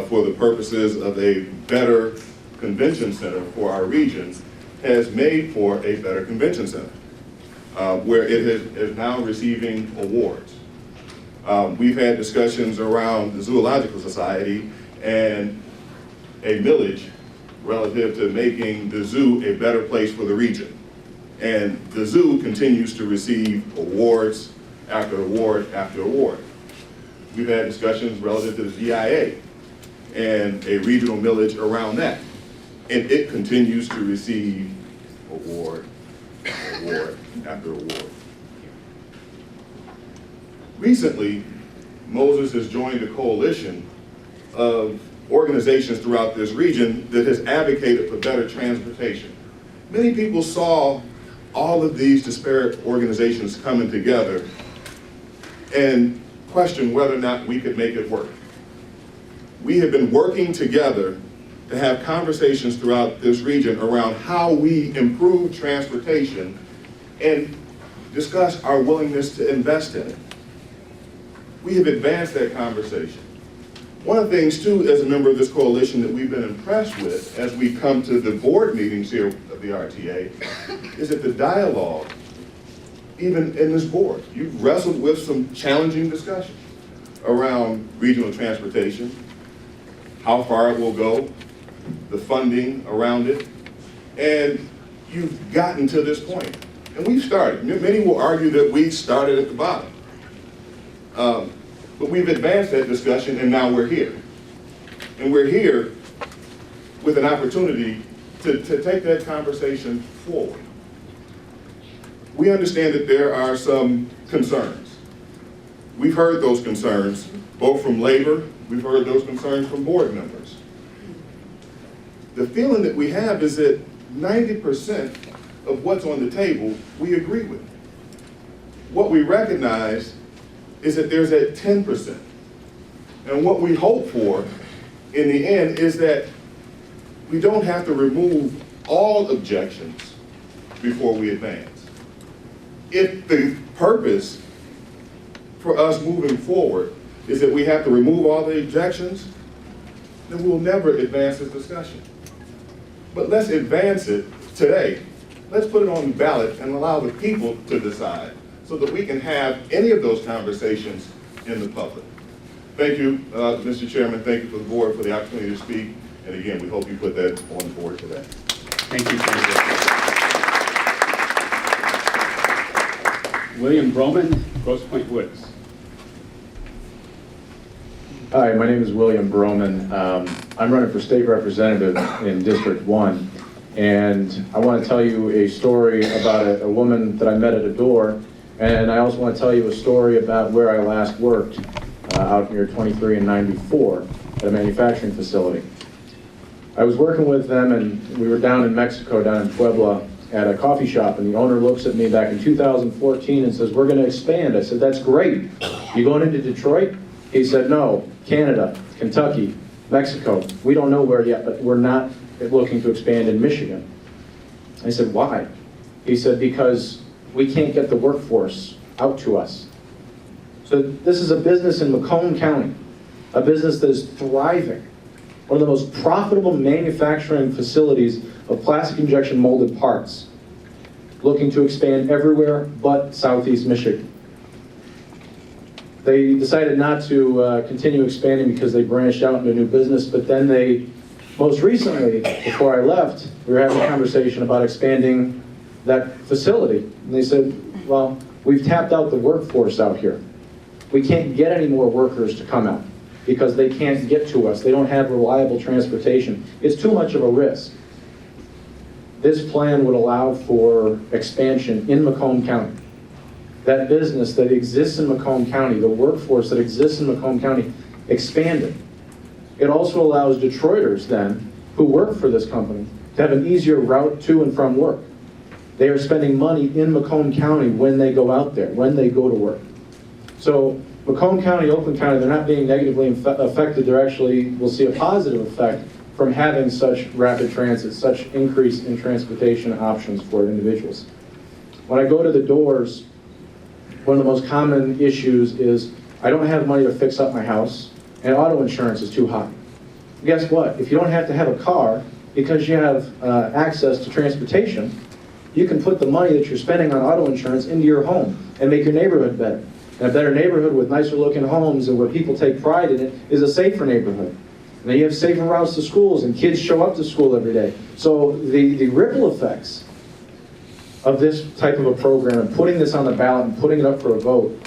for the purposes of a better convention center for our region has made for a better convention center, where it is now receiving awards. We've had discussions around the Zoological Society and a millage relative to making the zoo a better place for the region. And the zoo continues to receive awards after award after award. We've had discussions relative to the GIA and a regional millage around that. And it continues to receive award after award. Recently, Moses has joined a coalition of organizations throughout this region that has advocated for better transportation. Many people saw all of these disparate organizations coming together and questioned whether or not we could make it work. We have been working together to have conversations throughout this region around how we improve transportation and discuss our willingness to invest in it. We have advanced that conversation. One of the things, too, as a member of this coalition that we've been impressed with as we come to the board meetings here of the RTA is that the dialogue, even in this board, you've wrestled with some challenging discussions around regional transportation, how far it will go, the funding around it, and you've gotten to this point. And we've started. Many will argue that we started at the bottom. But we've advanced that discussion, and now we're here. And we're here with an opportunity to take that conversation forward. We understand that there are some concerns. We've heard those concerns, both from labor, we've heard those concerns from board members. The feeling that we have is that 90% of what's on the table, we agree with. What we recognize is that there's that 10%. And what we hope for in the end is that we don't have to remove all objections before we advance. If the purpose for us moving forward is that we have to remove all the objections, then we'll never advance this discussion. But let's advance it today. Let's put it on the ballot and allow the people to decide so that we can have any of those conversations in the public. Thank you, Mr. Chairman. Thank you for the board for the opportunity to speak. And again, we hope you put that on the board today. Thank you, William Broman, Grosse Pointe Woods. Hi, my name is William Broman. I'm running for state representative in District 1. And I want to tell you a story about a woman that I met at a door. And I also want to tell you a story about where I last worked out near 23 and 94 at a manufacturing facility. I was working with them, and we were down in Mexico, down in Puebla, at a coffee shop, and the owner looks at me back in 2014 and says, "We're going to expand." I said, "That's great. You going into Detroit?" He said, "No, Canada, Kentucky, Mexico. We don't know where yet, but we're not looking to expand in Michigan." I said, "Why?" He said, "Because we can't get the workforce out to us." So this is a business in Macomb County, a business that is thriving, one of the most profitable manufacturing facilities of plastic injection molded parts, looking to expand everywhere but Southeast Michigan. They decided not to continue expanding because they branched out into a new business, but then they, most recently, before I left, we were having a conversation about expanding that facility. And they said, "Well, we've tapped out the workforce out here. We can't get any more workers to come out because they can't get to us. They don't have reliable transportation. It's too much of a risk." This plan would allow for expansion in Macomb County. That business that exists in Macomb County, the workforce that exists in Macomb County, expanded. It also allows Detroiters then, who work for this company, to have an easier route to and from work. They are spending money in Macomb County when they go out there, when they go to work. So Macomb County, Oakland County, they're not being negatively affected. They're actually, we'll see a positive effect from having such rapid transit, such increase in transportation options for individuals. When I go to the doors, one of the most common issues is, "I don't have money to fix up my house, and auto insurance is too high." Guess what? If you don't have to have a car because you have access to transportation, you can put the money that you're spending on auto insurance into your home and make your neighborhood better. And a better neighborhood with nicer looking homes and where people take pride in it is a safer neighborhood. And then you have safer routes to schools and kids show up to school every day. So the ripple effects of this type of a program and putting this on the ballot and putting it up for a vote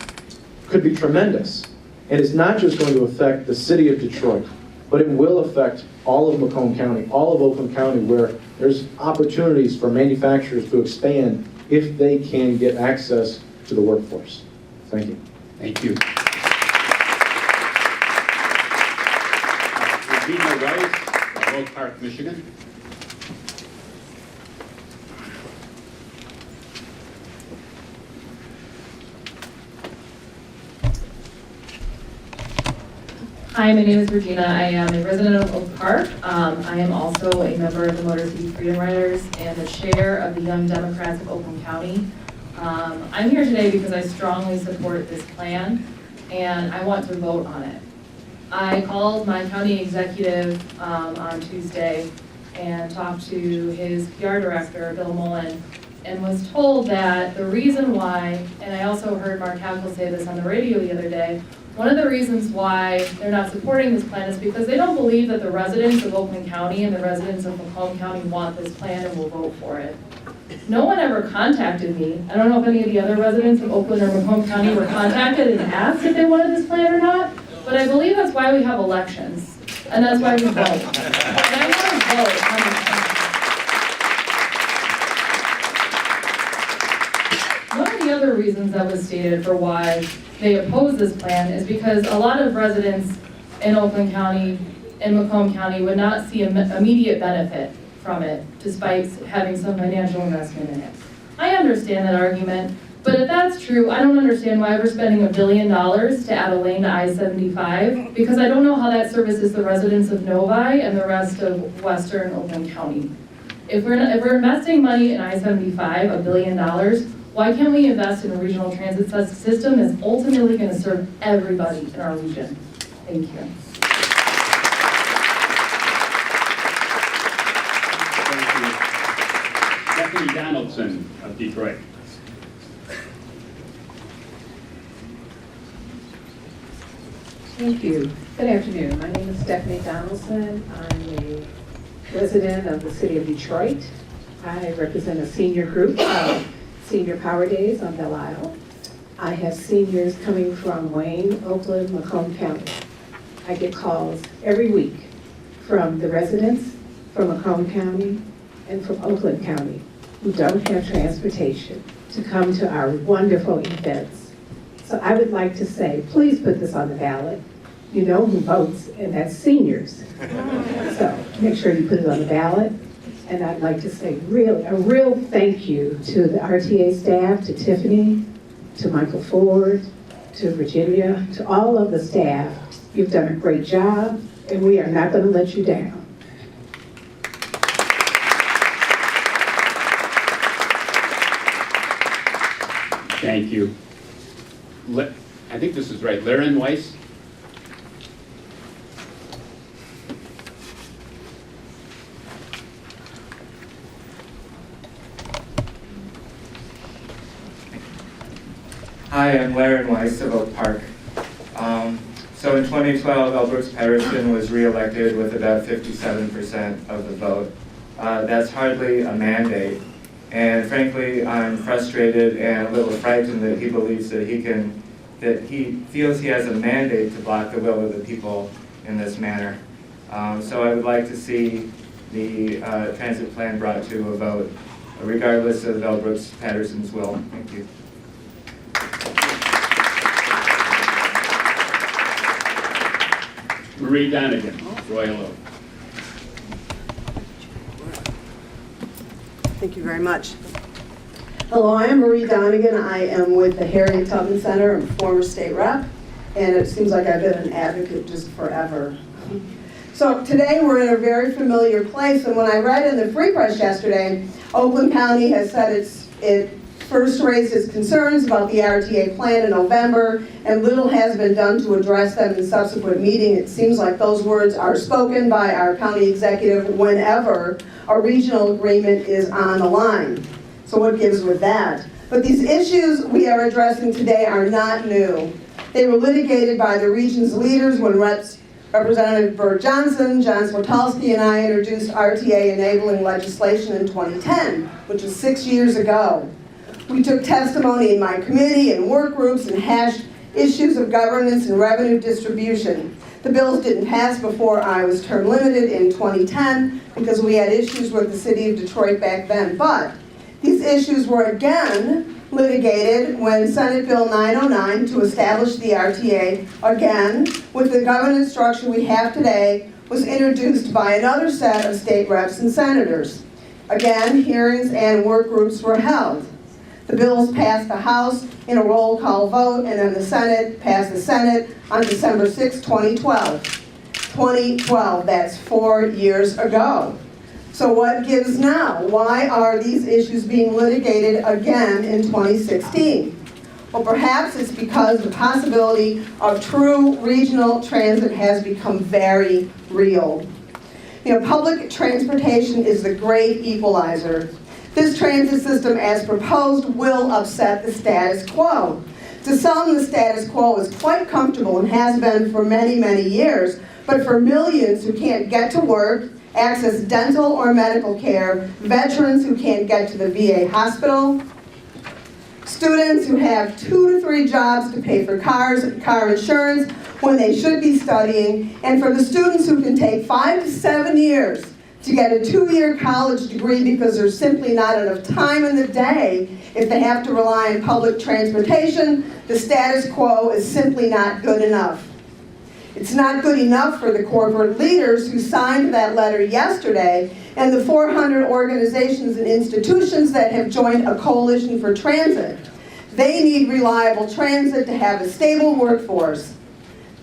could be tremendous. And it's not just going to affect the city of Detroit, but it will affect all of Macomb County, all of Oakland County, where there's opportunities for manufacturers to expand if they can get access to the workforce. Thank you. Thank you. Regina Rice, of Oak Park, Michigan. Hi, my name is Regina. I am a resident of Oak Park. I am also a member of the Motor City Freedom Riders and the chair of the Young Democrats of Oakland County. I'm here today because I strongly support this plan and I want to vote on it. I called my county executive on Tuesday and talked to his PR director, Bill Mullen, and was told that the reason why, and I also heard Mark Hackle say this on the radio the other day, one of the reasons why they're not supporting this plan is because they don't believe that the residents of Oakland County and the residents of Macomb County want this plan and will vote for it. No one ever contacted me. I don't know if any of the other residents of Oakland or Macomb County were contacted and asked if they wanted this plan or not, but I believe that's why we have elections, and that's why we vote. And I want to vote on this plan. One of the other reasons that was stated for why they oppose this plan is because a lot of residents in Oakland County and Macomb County would not see immediate benefit from it, despite having some financial investment in it. I understand that argument, but if that's true, I don't understand why we're spending $1 billion to add a lane to I-75, because I don't know how that services the residents of Novi and the rest of western Oakland County. If we're investing money in I-75, $1 billion, why can't we invest in a regional transit system that's ultimately going to serve everybody in our region? Thank you. Thank you. Stephanie Donaldson of Detroit. Thank you. Good afternoon. My name is Stephanie Donaldson. I'm a resident of the city of Detroit. I represent a senior group of Senior Power Days on Belle Isle. I have seniors coming from Wayne, Oakland, Macomb County. I get calls every week from the residents from Macomb County and from Oakland County who don't have transportation to come to our wonderful events. So I would like to say, please put this on the ballot. You know who votes, and that's seniors. So make sure you put it on the ballot And I'd like to say a real thank you to the RTA staff, to Tiffany, to Michael Ford, to Virginia, to all of the staff. You've done a great job, and we are not going to let you down. Thank you. I think this is right, Laren Weiss? Hi, I'm Laren Weiss of Oak Park. So in 2012, L. Brooks Patterson was reelected with about 57% of the vote. That's hardly a mandate. And frankly, I'm frustrated and a little frightened that he believes that he feels he has a mandate to block the will of the people in this manner. So I would like to see the transit plan brought to a vote, regardless of L. Brooks Patterson's will. Thank you. Marie Donegan, Royal Oak. Thank you very much. Hello, I am Marie Donegan. I am with the Harriet Tubman Center. I'm a former state rep, and it seems like I've been an advocate just forever. So today we're in a very familiar place, and when I read in the Free Press yesterday, Oakland County has said it first raised its concerns about the RTA plan in November, and little has been done to address them in subsequent meeting. It seems like those words are spoken by our county executive whenever a regional agreement is on the line. So what gives with that? But these issues we are addressing today are not new. They were litigated by the region's leaders when Representative Bert Johnson, John Switalski, and I introduced RTA enabling legislation in 2010, which was 6 years ago. We took testimony in my committee and work groups and hashed issues of governance and revenue distribution. The bills didn't pass before I was term limited in 2010 because we had issues with the city of Detroit back then. But these issues were again litigated when Senate Bill 909 to establish the RTA, again with the governance structure we have today, was introduced by another set of state reps and senators. Again, hearings and work groups were held. The bills passed the House in a roll call vote, and then the Senate passed the Senate on December 6, 2012. 2012, that's 4 years ago. So what gives now? Why are these issues being litigated again in 2016? Well, perhaps it's because the possibility of true regional transit has become very real. You know, public transportation is the great equalizer. This transit system, as proposed, will upset the status quo. To some, the status quo is quite comfortable and has been for many, many years, but for millions who can't get to work, access dental or medical care, veterans who can't get to the VA hospital, students who have 2 to 3 jobs to pay for car insurance when they should be studying, and for the students who can take 5 to 7 years to get a 2-year college degree because there's simply not enough time in the day if they have to rely on public transportation, the status quo is simply not good enough. It's not good enough for the corporate leaders who signed that letter yesterday and the 400 organizations and institutions that have joined a coalition for transit. They need reliable transit to have a stable workforce.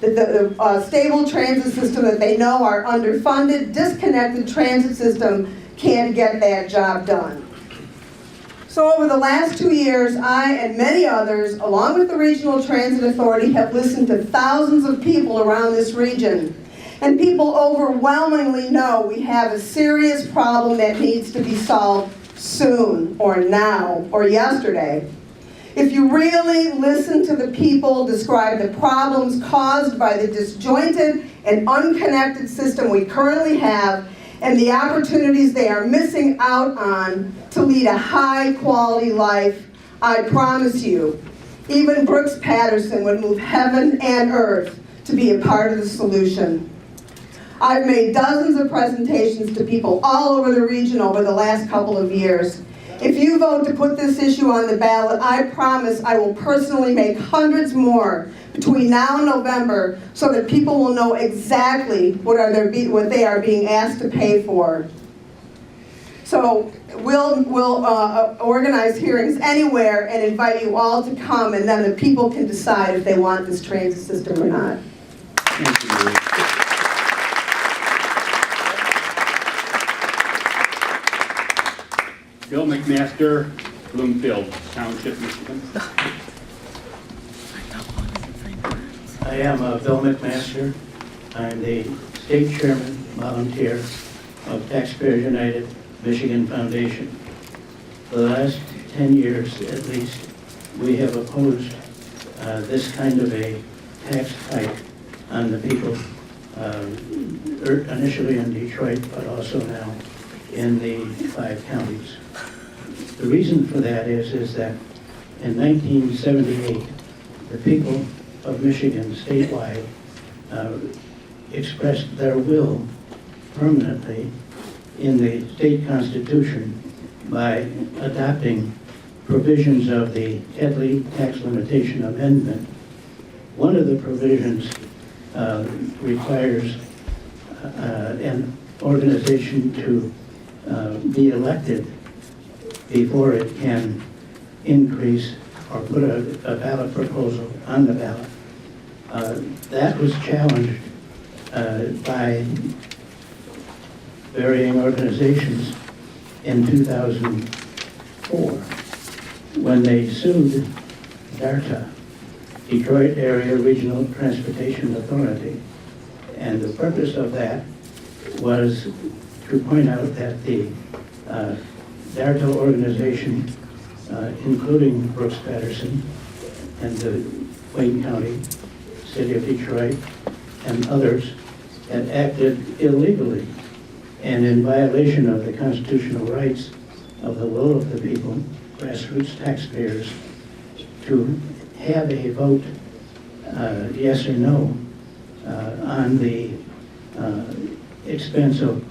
The stable transit system that they know are underfunded, disconnected transit system can't get that job done. So over the last 2 years, I and many others, along with the Regional Transit Authority, have listened to thousands of people around this region. And people overwhelmingly know we have a serious problem that needs to be solved soon, or now, or yesterday. If you really listen to the people describe the problems caused by the disjointed and unconnected system we currently have and the opportunities they are missing out on to lead a high-quality life, I promise you, even Brooks Patterson would move heaven and earth to be a part of the solution. I've made dozens of presentations to people all over the region over the last couple of years. If you vote to put this issue on the ballot, I promise I will personally make hundreds more between now and November so that people will know exactly what they are being asked to pay for. So we'll organize hearings anywhere and invite you all to come, and then the people can decide if they want this transit system or not. Thank you, Marie. Bill McMaster, Bloomfield Township, Michigan. I am Bill McMaster. I'm the state chairman, volunteer of Taxpayers United Michigan Foundation. For the last 10 years at least, we have opposed this kind of a tax hike on the people, initially in Detroit, but also now in the 5 counties. The reason for that is that in 1978, the people of Michigan statewide expressed their will permanently in the state constitution by adopting provisions of the Headley Tax Limitation Amendment. One of the provisions requires an organization to be elected before it can increase or put a ballot proposal on the ballot. That was challenged by varying organizations in 2004 when they sued DARTA, Detroit Area Regional Transportation Authority. And the purpose of that was to point out that the DARTA organization, including Brooks Patterson and the Wayne County, City of Detroit, and others, had acted illegally and in violation of the constitutional rights of the will of the people, grassroots taxpayers, to have a vote, yes or no, on the expense of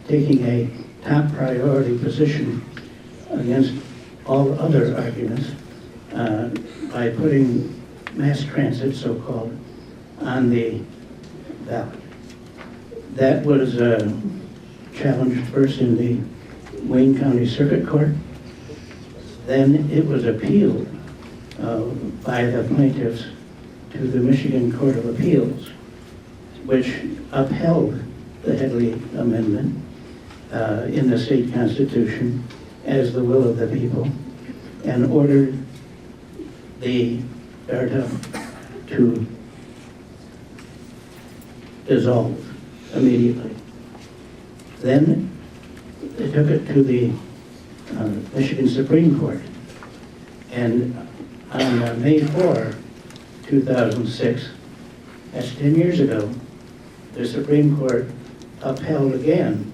taking a top priority position against all other arguments by putting mass transit, so-called, on the ballot. That was challenged first in the Wayne County Circuit Court. Then it was appealed by the plaintiffs to the Michigan Court of Appeals, which upheld the Headley Amendment in the state constitution as the will of the people and ordered the DARTA to dissolve immediately. Then they took it to the Michigan Supreme Court, and on May 4, 2006, that's 10 years ago, the Supreme Court upheld again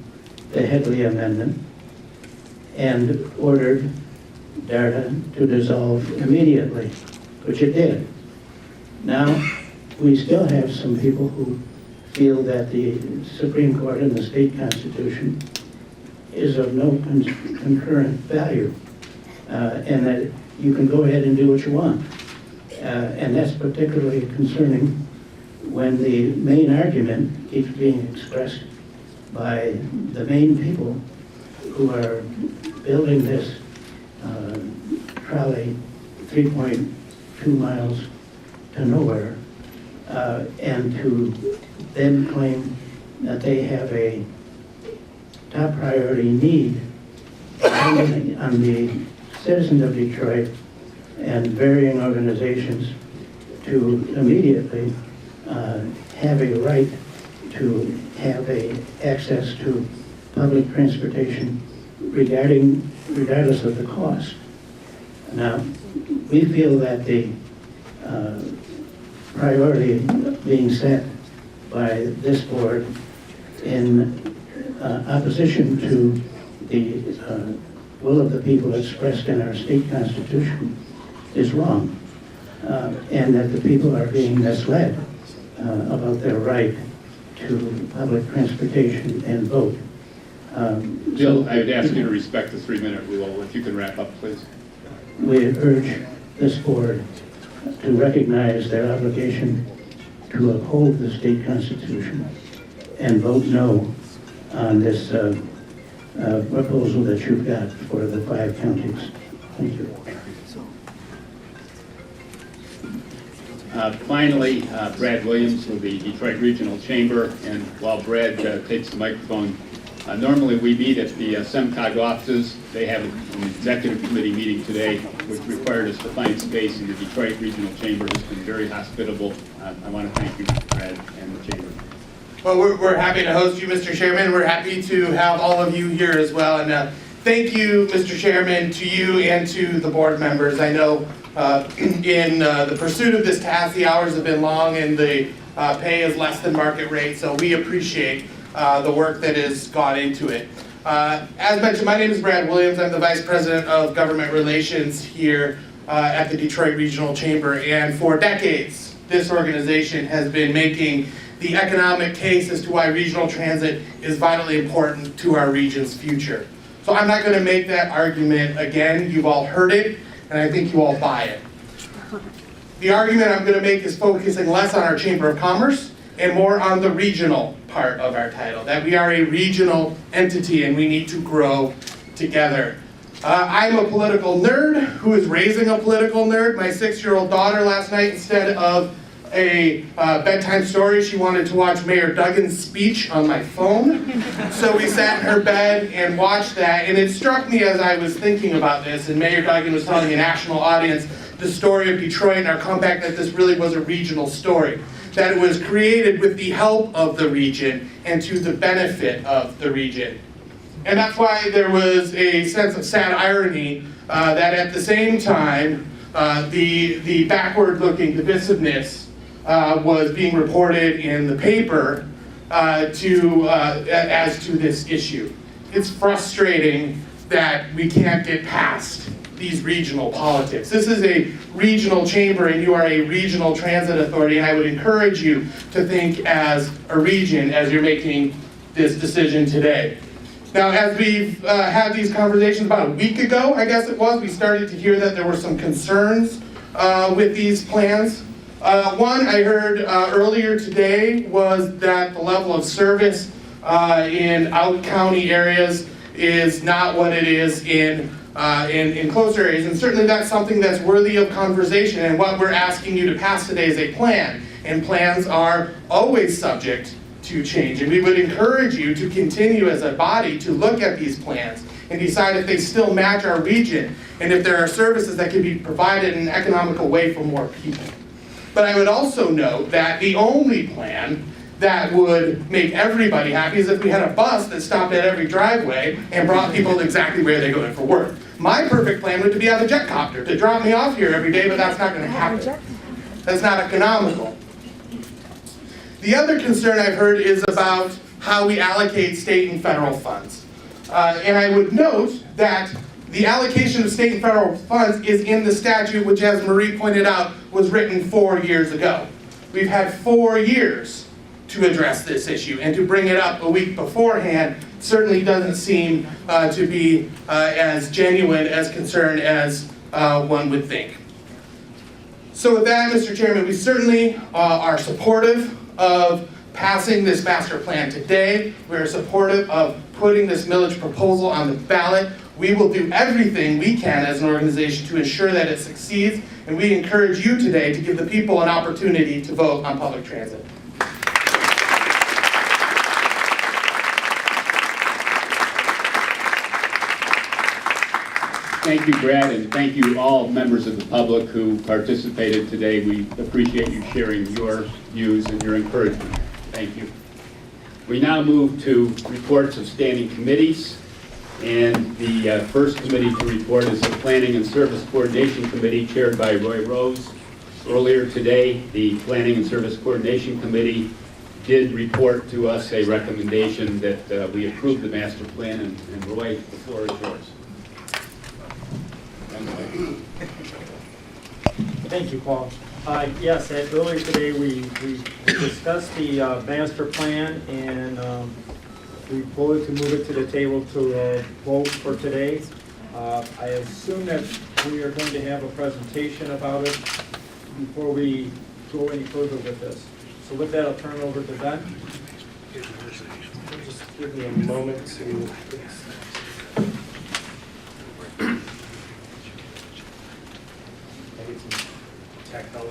the Headley Amendment and ordered DARTA to dissolve immediately, which it did. Now, we still have some people who feel that the Supreme Court and the state constitution is of no concurrent value, and that you can go ahead and do what you want. And that's particularly concerning when the main argument keeps being expressed by the main people who are building this trolley 3.2 miles to nowhere, and to then claim that they have a top priority need on the citizens of Detroit and varying organizations to immediately have a right to have access to public transportation regardless of the cost. Now, we feel that the priority being set by this board in opposition to the will of the people expressed in our state constitution is wrong, and that the people are being misled about their right to public transportation and vote. Bill, I would ask you to respect the 3-minute rule. If you can wrap up, please. We urge this board to recognize their obligation to uphold the state constitution and vote no on this proposal that you've got for the 5 counties. Thank you. Finally, Brad Williams with the Detroit Regional Chamber, and while Brad takes the microphone, normally we meet at the SEMCOG offices. They have an executive committee meeting today, which required us to find space, and the Detroit Regional Chamber has been very hospitable. I want to thank you, Brad, and the Chamber. Well, we're happy to host you, Mr. Chairman. We're happy to have all of you here as well. And thank you, Mr. Chairman, to you and to the board members. I know in the pursuit of this task, the hours have been long and the pay is less than market rate. So we appreciate the work that has gone into it. As mentioned, my name is Brad Williams. I'm the Vice President of Government Relations here at the Detroit Regional Chamber. And for decades, this organization has been making the economic case as to why regional transit is vitally important to our region's future. So I'm not going to make that argument again. You've all heard it, and I think you all buy it. The argument I'm going to make is focusing less on our Chamber of Commerce and more on the regional part of our title, that we are a regional entity and we need to grow together. I'm a political nerd who is raising a political nerd. My 6-year-old daughter last night, instead of a bedtime story, she wanted to watch Mayor Duggan's speech on my phone. So we sat in her bed and watched that, and it struck me as I was thinking about this, and Mayor Duggan was telling a national audience the story of Detroit and our comeback, that this really was a regional story, that it was created with the help of the region and to the benefit of the region. And that's why there was a sense of sad irony that at the same time, the backward-looking divisiveness was being reported in the paper as to this issue. It's frustrating that we can't get past these regional politics. This is a regional chamber and you are a regional transit authority, and I would encourage you to think as a region as you're making this decision today. Now, as we've had these conversations about a week ago, I guess it was, we started to hear that there were some concerns with these plans. One I heard earlier today was that the level of service in out-county areas is not what it is in close areas, and certainly that's something that's worthy of conversation. And what we're asking you to pass today is a plan, and plans are always subject to change. And we would encourage you to continue as a body to look at these plans and decide if they still match our region and if there are services that can be provided in an economical way for more people. But I would also note that the only plan that would make everybody happy is if we had a bus that stopped at every driveway and brought people exactly where they're going for work. My perfect plan would be to have a jet copter to drop me off here every day, but that's not going to happen. That's not economical. The other concern I've heard is about how we allocate state and federal funds. And I would note that the allocation of state and federal funds is in the statute, which, as Marie pointed out, was written 4 years ago. We've had 4 years to address this issue, and to bring it up a week beforehand certainly doesn't seem to be as genuine as concern as one would think. So with that, Mr. Chairman, we certainly are supportive of passing this master plan today. We are supportive of putting this millage proposal on the ballot. We will do everything we can as an organization to ensure that it succeeds, and we encourage you today to give the people an opportunity to vote on public transit. Thank you, Brad, and thank you all members of the public who participated today. We appreciate you sharing your views and your encouragement. Thank you. We now move to reports of standing committees, and the first committee to report is the Planning and Service Coordination Committee, chaired by Roy Rose. Earlier today, the Planning and Service Coordination Committee did report to us a recommendation that we approve the master plan, and Roy, the floor is yours. Thank you, Paul. Yes, earlier today we discussed the master plan, and we voted to move it to the table to vote for today. I assume that we are going to have a presentation about it before we go any further with this. So with that, I'll turn it over to Ben. Just give me a moment to. I get some tech help.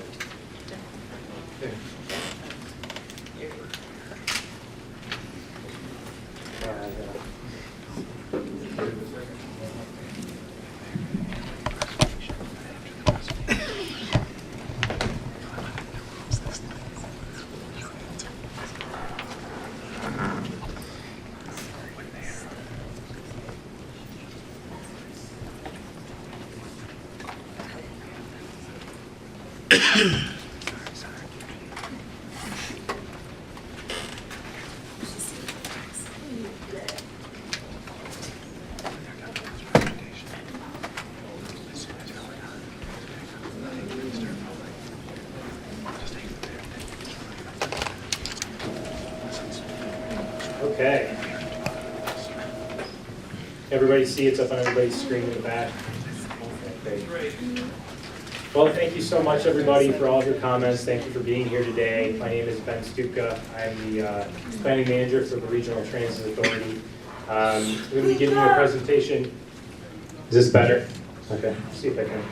Okay. Everybody see it's up on everybody's screen in the back? Okay, great. Well, thank you so much, everybody, for all of your comments. Thank you for being here today. My name is Ben Stupka. I'm the planning manager for the Regional Transit Authority. I'm going to be giving you a presentation. Is this better? Okay, see if I can.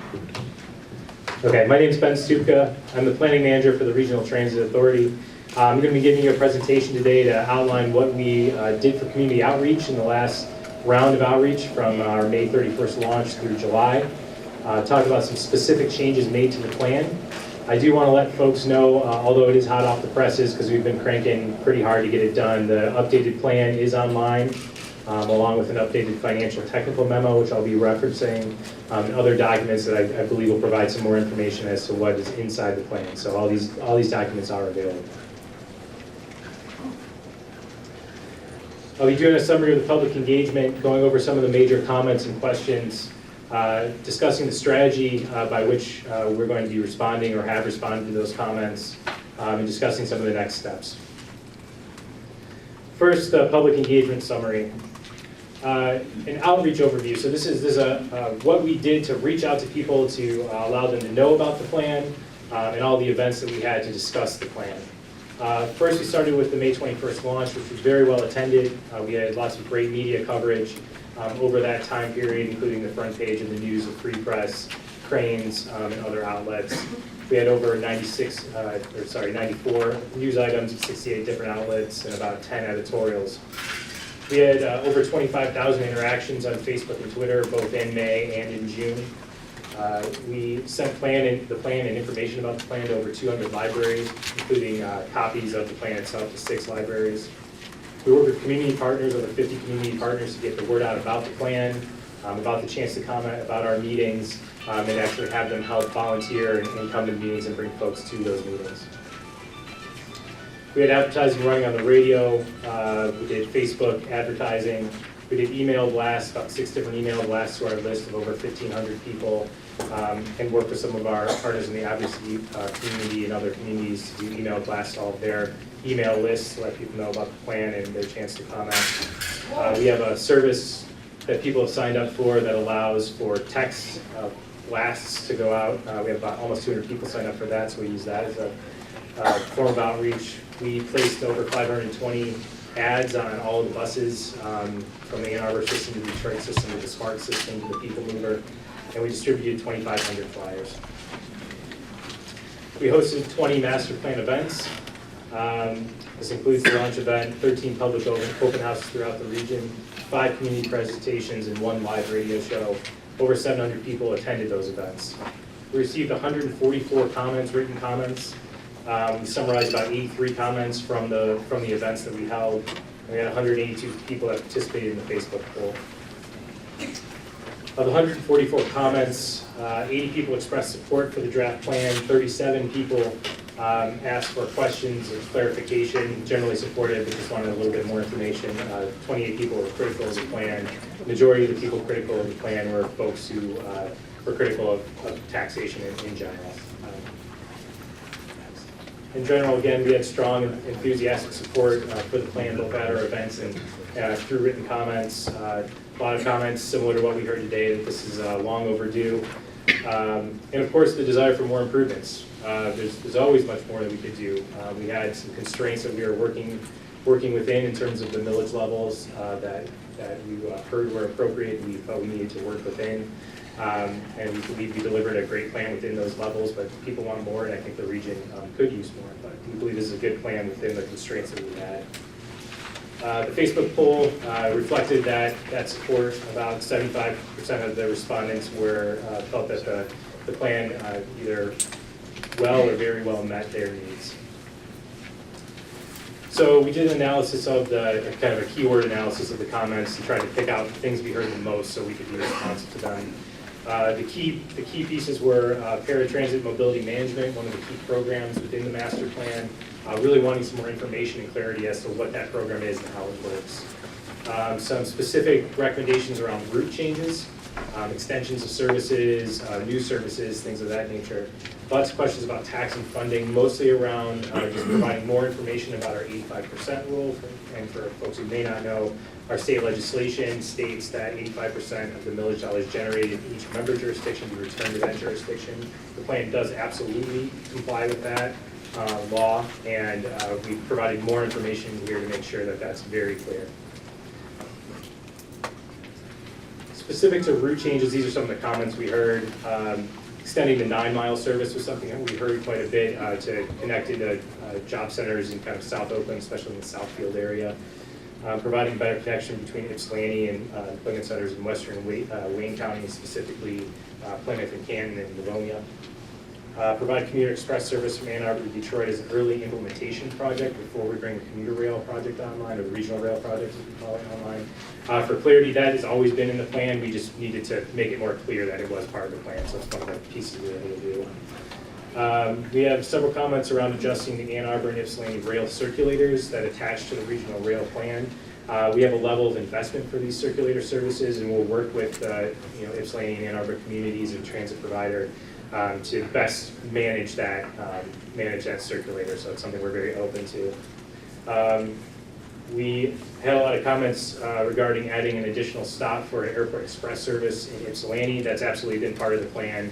Okay, my name is Ben Stupka. I'm the planning manager for the Regional Transit Authority. I'm going to be giving you a presentation today to outline what we did for community outreach in the last round of outreach from our May 31st launch through July. Talk about some specific changes made to the plan. I do want to let folks know, although it is hot off the presses because we've been cranking pretty hard to get it done, the updated plan is online, along with an updated financial technical memo, which I'll be referencing, and other documents that I believe will provide some more information as to what is inside the plan. So all these documents are available. I'll be doing a summary of the public engagement, going over some of the major comments and questions, discussing the strategy by which we're going to be responding or have responded to those comments, and discussing some of the next steps. First, the public engagement summary. An outreach overview. So this is what we did to reach out to people to allow them to know about the plan and all the events that we had to discuss the plan. First, we started with the May 21st launch, which was very well attended. We had lots of great media coverage over that time period, including the front page of the News, the Free Press, Cranes, and other outlets. We had over 94 news items, 68 different outlets, and about 10 editorials. We had over 25,000 interactions on Facebook and Twitter, both in May and in June. We sent the plan and information about the plan to over 200 libraries, including copies of the plan itself to 6 libraries. We worked with community partners, over 50 community partners, to get the word out about the plan, about the chance to comment about our meetings, and actually have them help volunteer and come to meetings and bring folks to those meetings. We had advertising running on the radio. We did Facebook advertising. We did email blasts, about 6 different email blasts to our list of over 1,500 people, and worked with some of our partners in the advocacy community and other communities to do email blasts to all of their email lists to let people know about the plan and their chance to comment. We have a service that people have signed up for that allows for text blasts to go out. We have about almost 200 people signed up for that, so we use that as a form of outreach. We placed over 520 ads on all of the buses, from the Ann Arbor system to the Detroit system to the SMART system to the People Mover, and we distributed 2,500 flyers. We hosted 20 master plan events. This includes the launch event, 13 public open houses throughout the region, 5 community presentations, and 1 live radio show. Over 700 people attended those events. We received 144 comments, written comments. We summarized about 83 comments from the events that we held. We had 182 people that participated in the Facebook poll. Of the 144 comments, 80 people expressed support for the draft plan, 37 people asked for questions and clarification, generally supportive, but just wanted a little bit more information. 28 people were critical of the plan. The majority of the people critical of the plan were folks who were critical of taxation in general. In general, again, we had strong and enthusiastic support for the plan, both at our events and through written comments. A lot of comments similar to what we heard today, that this is long overdue. And of course, the desire for more improvements. There's always much more that we could do. We had some constraints that we were working working within in terms of the millage levels that you heard were appropriate, we felt we needed to work within. And we believe we delivered a great plan within those levels, but people want more, and I think the region could use more. But we believe this is a good plan within the constraints that we had. The Facebook poll reflected that support. About 75% of the respondents felt that the plan either well or very well met their needs. So we did an analysis of kind of a keyword analysis of the comments to try to pick out things we heard the most so we could be responsive to them. The key pieces were paratransit mobility management, one of the key programs within the master plan, really wanting some more information and clarity as to what that program is and how it works. Some specific recommendations around route changes, extensions of services, new services, things of that nature. Lots of questions about tax and funding, mostly around just providing more information about our 85% rule. And for folks who may not know, our state legislation states that 85% of the millage dollars generated in each member jurisdiction be returned to that jurisdiction. The plan does absolutely comply with that law, and we've provided more information here to make sure that that's very clear. Specific to route changes, these are some of the comments we heard. Extending the 9-mile service was something that we heard quite a bit to connect into job centers in kind of South Oakland, especially in the Southfield area. Providing better connection between Ypsilanti and employment centers in western Wayne County, specifically Plymouth and Canton and Livonia. Provide commuter express service from Ann Arbor to Detroit as an early implementation project before we bring the commuter rail project online, or the regional rail project as we call it online. For clarity, that has always been in the plan. We just needed to make it more clear that it was part of the plan, so that's one of the pieces we were able to do. We have several comments around adjusting the Ann Arbor and Ypsilanti rail circulators that attach to the regional rail plan. We have a level of investment for these circulator services, and we'll work with Ypsilanti and Ann Arbor communities and transit provider to best manage that circulator. So it's something we're very open to. We had a lot of comments regarding adding an additional stop for an airport express service in Ypsilanti. That's absolutely been part of the plan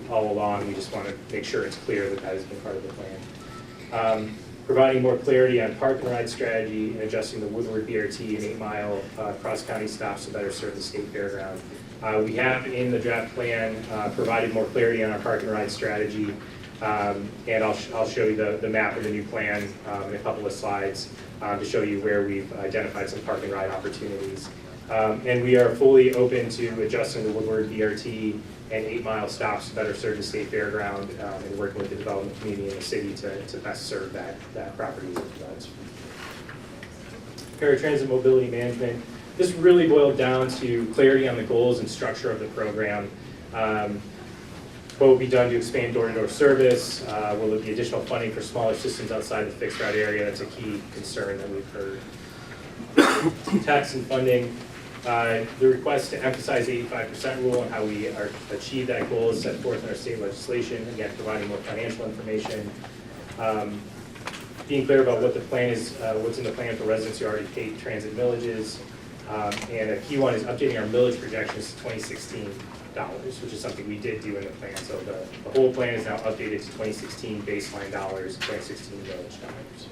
all along. We just want to make sure it's clear that that has been part of the plan. Providing more clarity on park and ride strategy and adjusting the Woodward BRT and 8-mile cross-county stops to better serve the state fairground. We have in the draft plan provided more clarity on our park and ride strategy, and I'll show you the map of the new plan in a couple of slides to show you where we've identified some park and ride opportunities. And we are fully open to adjusting the Woodward BRT and 8-mile stops to better serve the state fairground and working with the development community in the city to best serve that property as it does. Paratransit mobility management. This really boiled down to clarity on the goals and structure of the program. What will be done to expand door-to-door service? Will there be additional funding for smaller systems outside the fixed route area? That's a key concern that we've heard. Tax and funding. The request to emphasize the 85% rule and how we achieve that goal is set forth in our state legislation. Again, providing more financial information. Being clear about what the plan is, what's in the plan for residents who already paid transit millages. And a key one is updating our millage projections to 2016 dollars, which is something we did do in the plan. So the whole plan is now updated to 2016 baseline dollars, 2016 millage dollars.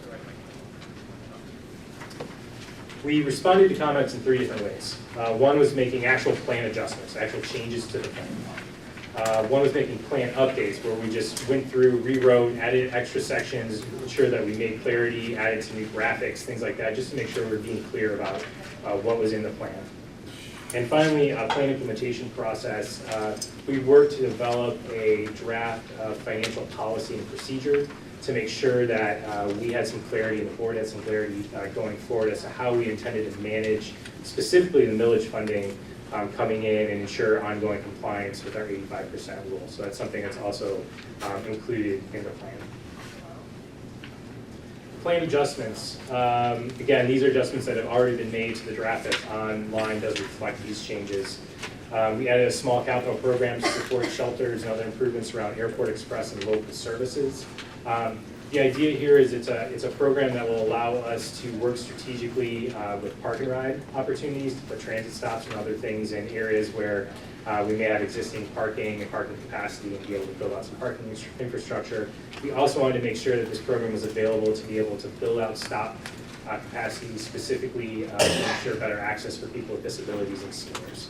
We responded to comments in 3 different ways. One was making actual plan adjustments, actual changes to the plan. One was making plan updates, where we just went through, rewrote, added extra sections, ensured that we made clarity, added some new graphics, things like that, just to make sure we're being clear about what was in the plan. And finally, plan implementation process. We worked to develop a draft financial policy and procedure to make sure that we had some clarity and the board had some clarity going forward as to how we intended to manage specifically the millage funding coming in and ensure ongoing compliance with our 85% rule. So that's something that's also included in the plan. Plan adjustments. Again, these are adjustments that have already been made to the draft that's online, does reflect these changes. We added a small capital program to support shelters and other improvements around airport express and local services. The idea here is it's a program that will allow us to work strategically with park and ride opportunities to put transit stops and other things in areas where we may have existing parking and parking capacity and be able to build out some parking infrastructure. We also wanted to make sure that this program was available to be able to build out stop capacity specifically to ensure better access for people with disabilities and seniors.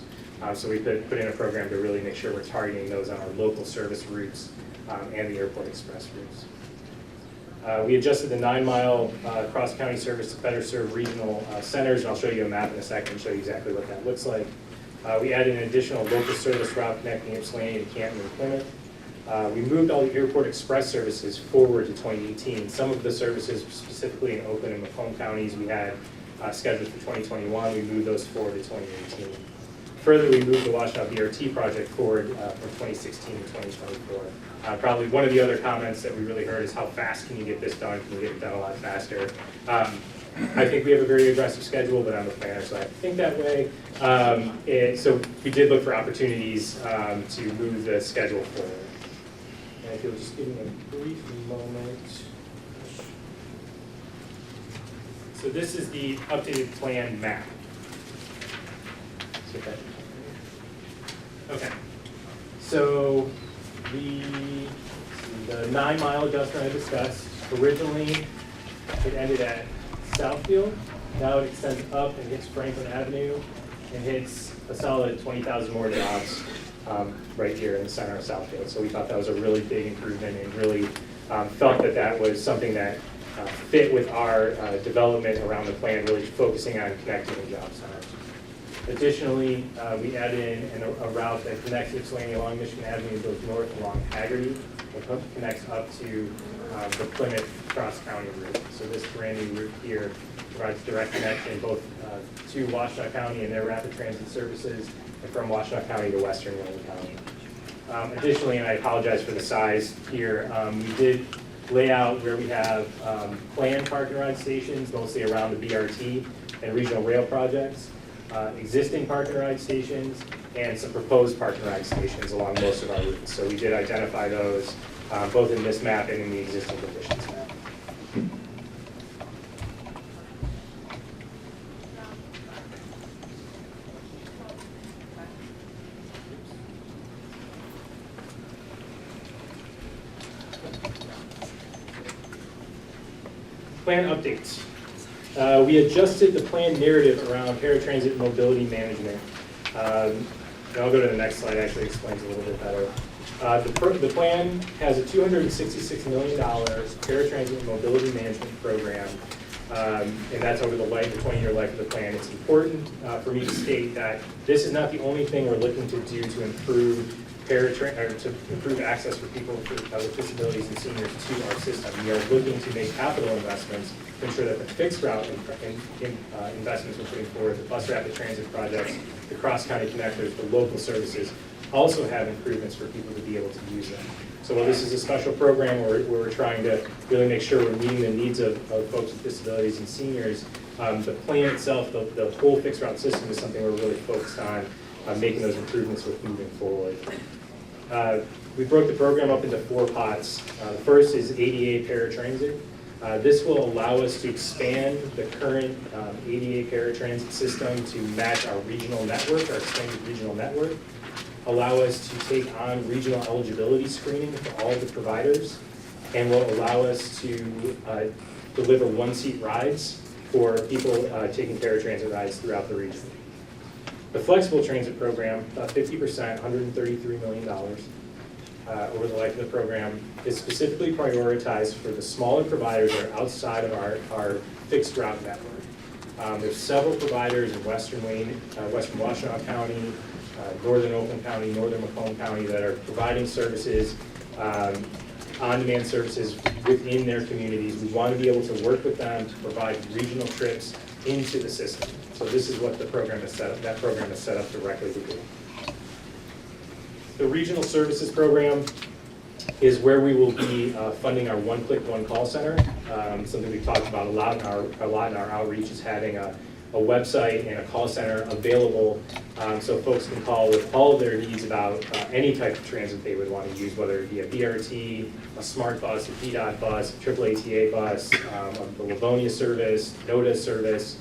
So we put in a program to really make sure we're targeting those on our local service routes and the airport express routes. We adjusted the 9-mile cross-county service to better serve regional centers, and I'll show you a map in a second and show you exactly what that looks like. We added an additional local service route connecting Ypsilanti to Canton and Plymouth. We moved all the airport express services forward to 2018. Some of the services, specifically in Oakland and Macomb counties, we had scheduled for 2021. We moved those forward to 2018. Further, we moved the Washtenaw BRT project forward from 2016 to 2024. Probably one of the other comments that we really heard is how fast can you get this done? Can you get it done a lot faster? I think we have a very aggressive schedule, but I'm a planner, so I have to think that way. So we did look for opportunities to move the schedule forward. And if you'll just give me a brief moment. So this is the updated plan map. Okay, so the 9-mile adjustment I discussed, originally it ended at Southfield. Now it extends up and hits Franklin Avenue and hits a solid 20,000 more jobs right here in the center of Southfield. So we thought that was a really big improvement and really felt that that was something that fit with our development around the plan, really focusing on connecting the job centers. Additionally, we added in a route that connects Ypsilanti along Michigan Avenue and goes north along Haggerty and connects up to the Plymouth cross-county route. So this brand new route here provides direct connection both to Washtenaw County and their rapid transit services and from Washtenaw County to Western Wayne County. Additionally, and I apologize for the size here, we did lay out where we have planned park and ride stations, mostly around the BRT and regional rail projects. Existing park and ride stations, and some proposed park and ride stations along most of our routes. So we did identify those both in this map and in the existing conditions map. Plan updates. We adjusted the plan narrative around paratransit mobility management. And I'll go to the next slide, actually explains a little bit better. The plan has a $266 million paratransit mobility management program, and that's over the 20-year life of the plan. It's important for me to state that this is not the only thing we're looking to do to improve access for people with disabilities and seniors to our system. We are looking to make capital investments to ensure that the fixed route investments we're putting forward, the bus rapid transit projects, the cross-county connectors, the local services, also have improvements for people to be able to use them. So while this is a special program where we're trying to really make sure we're meeting the needs of folks with disabilities and seniors, the plan itself, the whole fixed route system is something we're really focused on making those improvements with moving forward. We broke the program up into 4 pots. The first is ADA paratransit. This will allow us to expand the current ADA paratransit system to match our regional network, our extended regional network, allow us to take on regional eligibility screening for all of the providers, and will allow us to deliver one-seat rides for people taking paratransit rides throughout the region. The flexible transit program, 50%, $133 million over the life of the program, is specifically prioritized for the smaller providers that are outside of our fixed route network. There's several providers in Western Washtenaw County, Northern Oakland County, Northern Macomb County that are providing services, on-demand services within their communities. We want to be able to work with them to provide regional trips into the system. So this is what the program is set up. That program is set up directly to do. The regional services program is where we will be funding our one-click, one-call center. Something we've talked about a lot in our outreach is having a website and a call center available so folks can call with all of their needs about any type of transit they would want to use, whether it be a BRT, a smart bus, a PDOT bus, a AAA bus, the Livonia service, NODA service,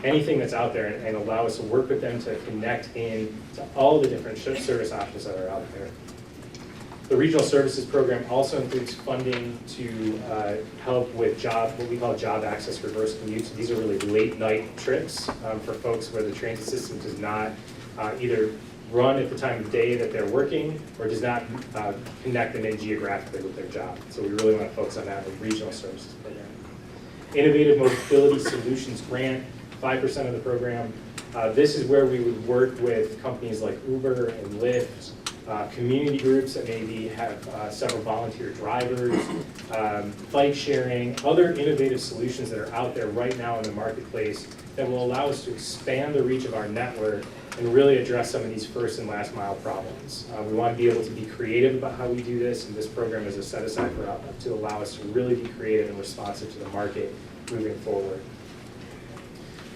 anything that's out there, and allow us to work with them to connect in to all the different service options that are out there. The Regional Services Program also includes funding to help with what we call job access reverse commutes. These are really late night trips for folks where the transit system does not either run at the time of day that they're working or does not connect them in geographically with their job. So we really want to focus on that with Regional Services Program. Innovative Mobility Solutions Grant, 5% of the program. This is where we would work with companies like Uber and Lyft, community groups that maybe have several volunteer drivers, bike sharing, other innovative solutions that are out there right now in the marketplace that will allow us to expand the reach of our network and really address some of these first and last mile problems. We want to be able to be creative about how we do this, and this program is a set aside to allow us to really be creative and responsive to the market moving forward.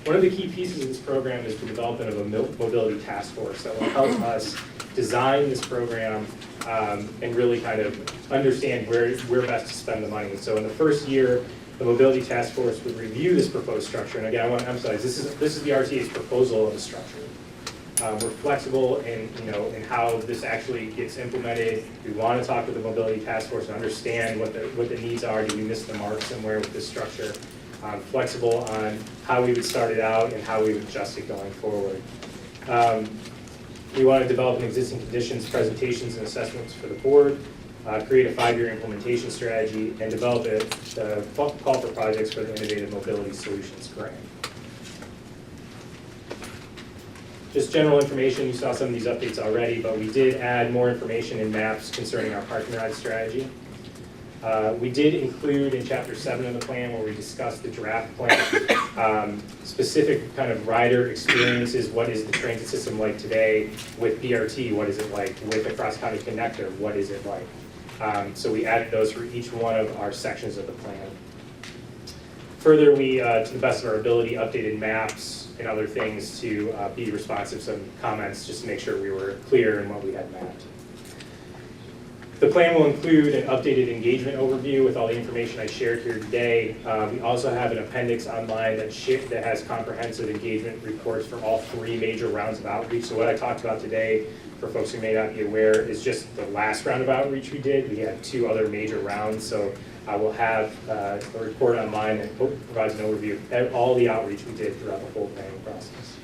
One of the key pieces of this program is the development of a mobility task force that will help us design this program and really kind of understand where best to spend the money. So in the first year, the mobility task force would review this proposed structure. And again, I want to emphasize this is the RTA's proposal of a structure. We're flexible in how this actually gets implemented. We want to talk with the mobility task force and understand what the needs are. Do we miss the mark somewhere with this structure? Flexible on how we would start it out and how we would adjust it going forward. We want to develop an existing conditions, presentations, and assessments for the board, create a 5-year implementation strategy, and develop a call for projects for the Innovative Mobility Solutions Grant. Just general information, you saw some of these updates already, but we did add more information in maps concerning our parking ride strategy. We did include in Chapter 7 of the plan where we discussed the draft plan, specific kind of rider experiences. What is the transit system like today with BRT? What is it like with the cross-county connector? What is it like? So we added those for each one of our sections of the plan. Further, we, to the best of our ability, updated maps and other things to be responsive to some comments just to make sure we were clear in what we had mapped. The plan will include an updated engagement overview with all the information I shared here today. We also have an appendix online that has comprehensive engagement reports for all 3 major rounds of outreach. So what I talked about today, for folks who may not be aware, is just the last round of outreach we did. We had 2 other major rounds, so I will have a report online that provides an overview of all the outreach we did throughout the whole planning process.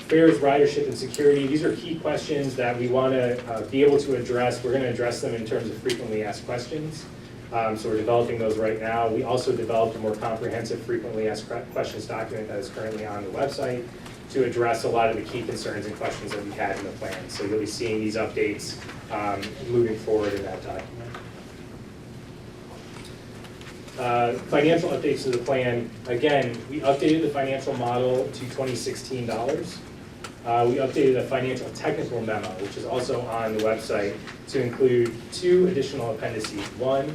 Fares, ridership, and security. These are key questions that we want to be able to address. We're going to address them in terms of frequently asked questions. So we're developing those right now. We also developed a more comprehensive frequently asked questions document that is currently on the website to address a lot of the key concerns and questions that we had in the plan. So you'll be seeing these updates moving forward in that document. Financial updates to the plan. Again, we updated the financial model to $2016. We updated a financial technical memo, which is also on the website, to include 2 additional appendices. One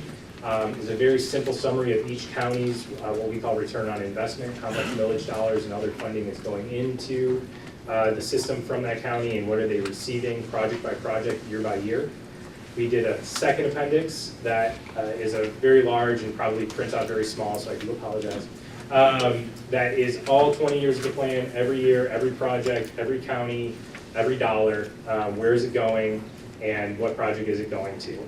is a very simple summary of each county's what we call return on investment, how much millage dollars and other funding is going into the system from that county and what are they receiving project by project, year by year. We did a second appendix that is a very large and probably prints out very small, so I do apologize. That is all 20 years of the plan, every year, every project, every county, every dollar, where is it going, and what project is it going to.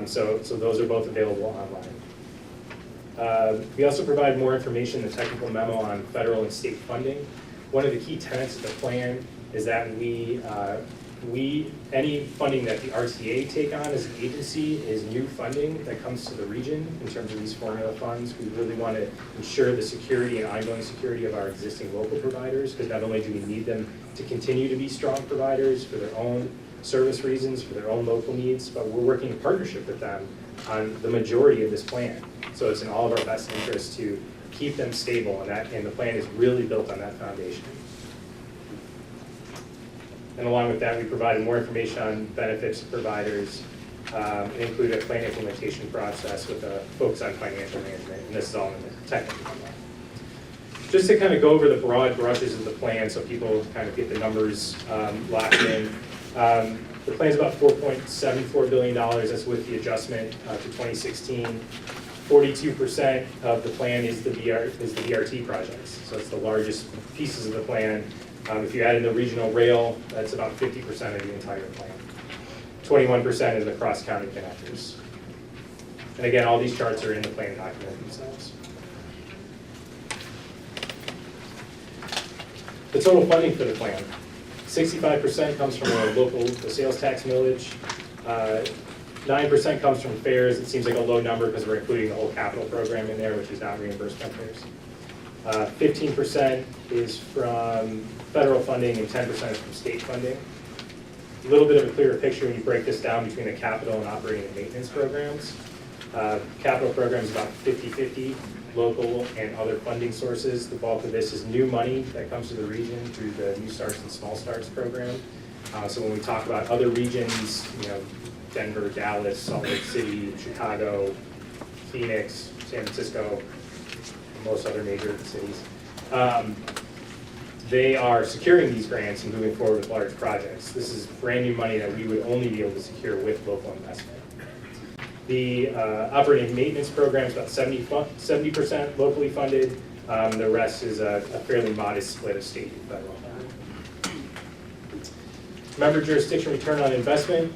So those are both available online. We also provide more information in the technical memo on federal and state funding. One of the key tenets of the plan is that any funding that the RTA take on as an agency is new funding that comes to the region in terms of these formula funds. We really want to ensure the security and ongoing security of our existing local providers, because not only do we need them to continue to be strong providers for their own service reasons, for their own local needs, but we're working in partnership with them on the majority of this plan. So it's in all of our best interest to keep them stable, and the plan is really built on that foundation. And along with that, we provided more information on benefits to providers and included a plan implementation process with a focus on financial management, and this is all in the technical memo. Just to kind of go over the broad brushes of the plan so people kind of get the numbers locked in. The plan's about $4.74 billion, that's with the adjustment to 2016. 42% of the plan is the BRT projects, so it's the largest pieces of the plan. If you add in the regional rail, that's about 50% of the entire plan. 21% is the cross-county connectors. And again, all these charts are in the plan document themselves. The total funding for the plan, 65% comes from the sales tax millage. 9% comes from fares. It seems like a low number because we're including the whole capital program in there, which is not reimbursement fares. 15% is from federal funding and 10% is from state funding. A little bit of a clearer picture when you break this down between the capital and operating and maintenance programs. Capital program is about 50-50, local and other funding sources. The bulk of this is new money that comes to the region through the New Starts and Small Starts program. So when we talk about other regions, Denver, Dallas, Salt Lake City, Chicago, Phoenix, San Francisco, and most other major cities, they are securing these grants and moving forward with large projects. This is brand new money that we would only be able to secure with local investment. The operating and maintenance program is about 70% locally funded. The rest is a fairly modest split of state and federal. Member jurisdiction return on investment.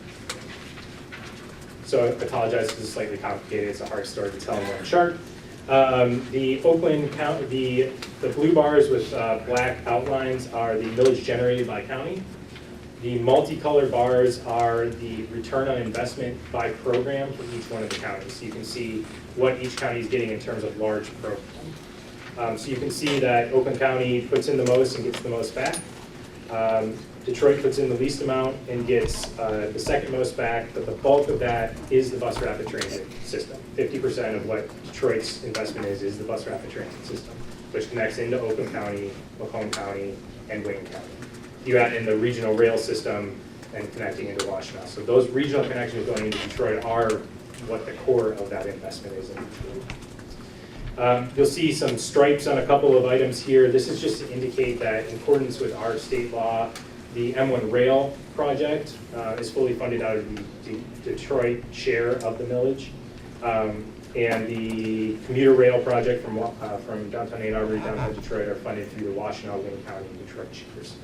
So I apologize because it's slightly complicated. It's a hard story to tell in one chart. The Oakland County, the blue bars with black outlines are the millage generated by county. The multicolor bars are the return on investment by program for each one of the counties. So you can see what each county is getting in terms of large program. So you can see that Oakland County puts in the most and gets the most back. Detroit puts in the least amount and gets the second most back, but the bulk of that is the bus rapid transit system. 50% of what Detroit's investment is the bus rapid transit system, which connects into Oakland County, Macomb County, and Wayne County. You add in the regional rail system and connecting into Washtenaw. So those regional connections going into Detroit are what the core of that investment is in Detroit. You'll see some stripes on a couple of items here. This is just to indicate that in accordance with our state law, the M1 rail project is fully funded out of the Detroit share of the millage. And the commuter rail project from downtown Ann Arbor to downtown Detroit are funded through the Washtenaw, Wayne County, and Detroit shares.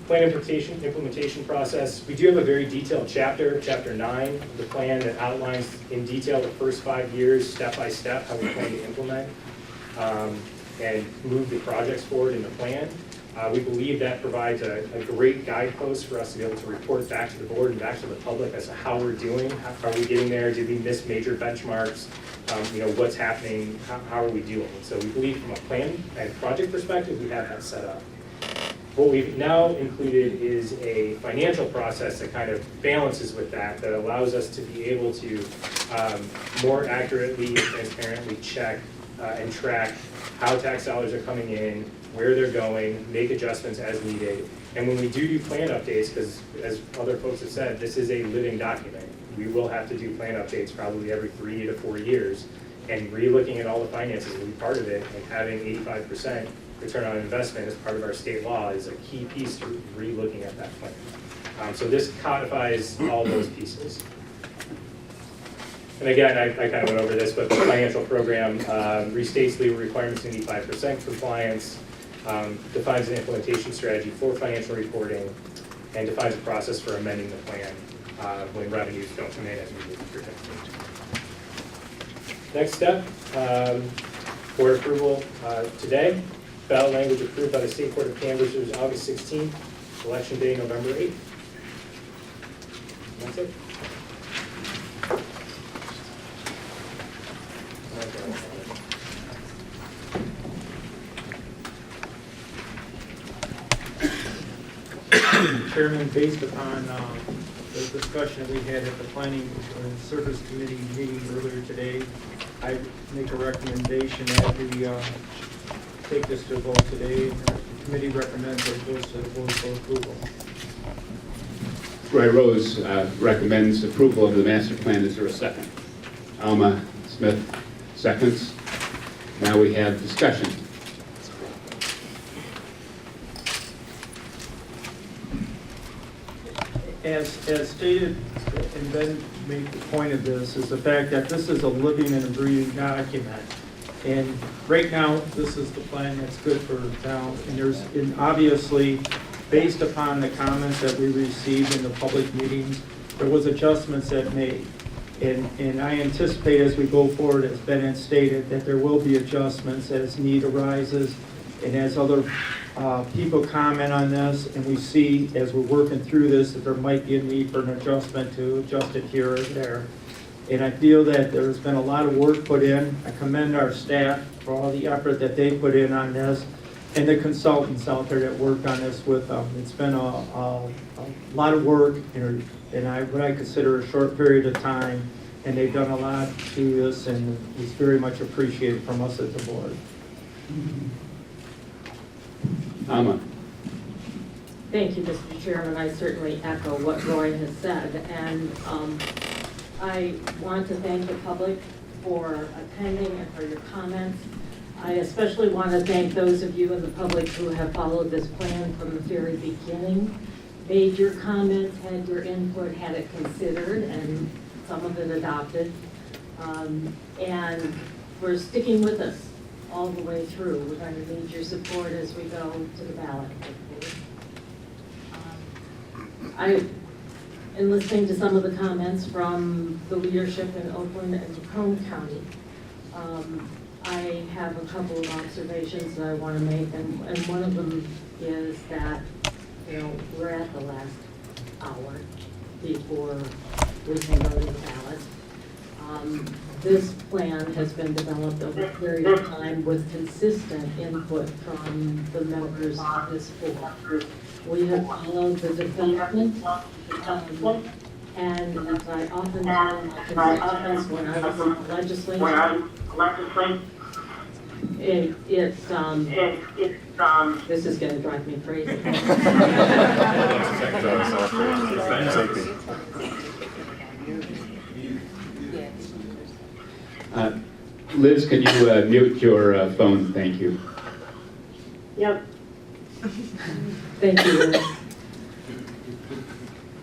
Plan implementation process. We do have a very detailed chapter, chapter 9 of the plan, that outlines in detail the first 5 years, step by step, how we plan to implement and move the projects forward in the plan. We believe that provides a great guidepost for us to be able to report back to the board and back to the public as to how we're doing. How are we getting there? Did we miss major benchmarks? What's happening? How are we doing? So we believe from a plan and project perspective, we have that set up. What we've now included is a financial process that kind of balances with that allows us to be able to more accurately and transparently check and track how tax dollars are coming in, where they're going, make adjustments as needed. And when we do plan updates, because as other folks have said, this is a living document. We will have to do plan updates probably every 3 to 4 years. And re-looking at all the finances will be part of it, and having 85% return on investment as part of our state law is a key piece to re-looking at that plan. So this codifies all those pieces. And again, I kind of went over this, but the financial program restates legal requirements to 85% compliance, defines an implementation strategy for financial reporting, and defines a process for amending the plan when revenues don't come in as we projected. Next step, board approval today. Ballot language approved by the State Court of Canvassers August 16th, election day November 8th. And that's it. Chairman, based upon the discussion we had at the Planning and Service Committee meeting earlier today, I make a recommendation that we take this to a vote today. The committee recommends that it goes to the board for approval. Roy Rose recommends approval of the master plan. Is there a second? Alma Smith seconds. Now we have discussion. As stated, and Ben made the point of this, is the fact that this is a living and a breathing document. And right now, this is the plan that's good for the town. And obviously, based upon the comments that we received in the public meetings, there was adjustments that made. And I anticipate as we go forward, as Ben had stated, that there will be adjustments as need arises and as other people comment on this, and we see as we're working through this that there might be a need for an adjustment to adjust it here or there. And I feel that there's been a lot of work put in. I commend our staff for all the effort that they put in on this, and the consultants out there that worked on this with them. It's been a lot of work in what I consider a short period of time, and they've done a lot to this, and it's very much appreciated from us as a board. Amma. Thank you, Mr. Chairman. I certainly echo what Roy has said, and I want to thank the public for attending and for your comments. I especially want to thank those of you in the public who have followed this plan from the very beginning, made your comments, had your input, had it considered, and some of it adopted, and for sticking with us all the way through. We're going to need your support as we go to the ballot. In listening to some of the comments from the leadership in Oakland and Macomb County, I have a couple of observations that I want to make, and one of them is that, we're at the last hour before we can go to the ballot. This plan has been developed over a period of time with consistent input from the members of this board. We have followed the development, and as I often tell my constituents when I was in the legislature, this is going to drive me crazy. Liz, can you mute your phone? Thank you. Yep. Thank you, Liz.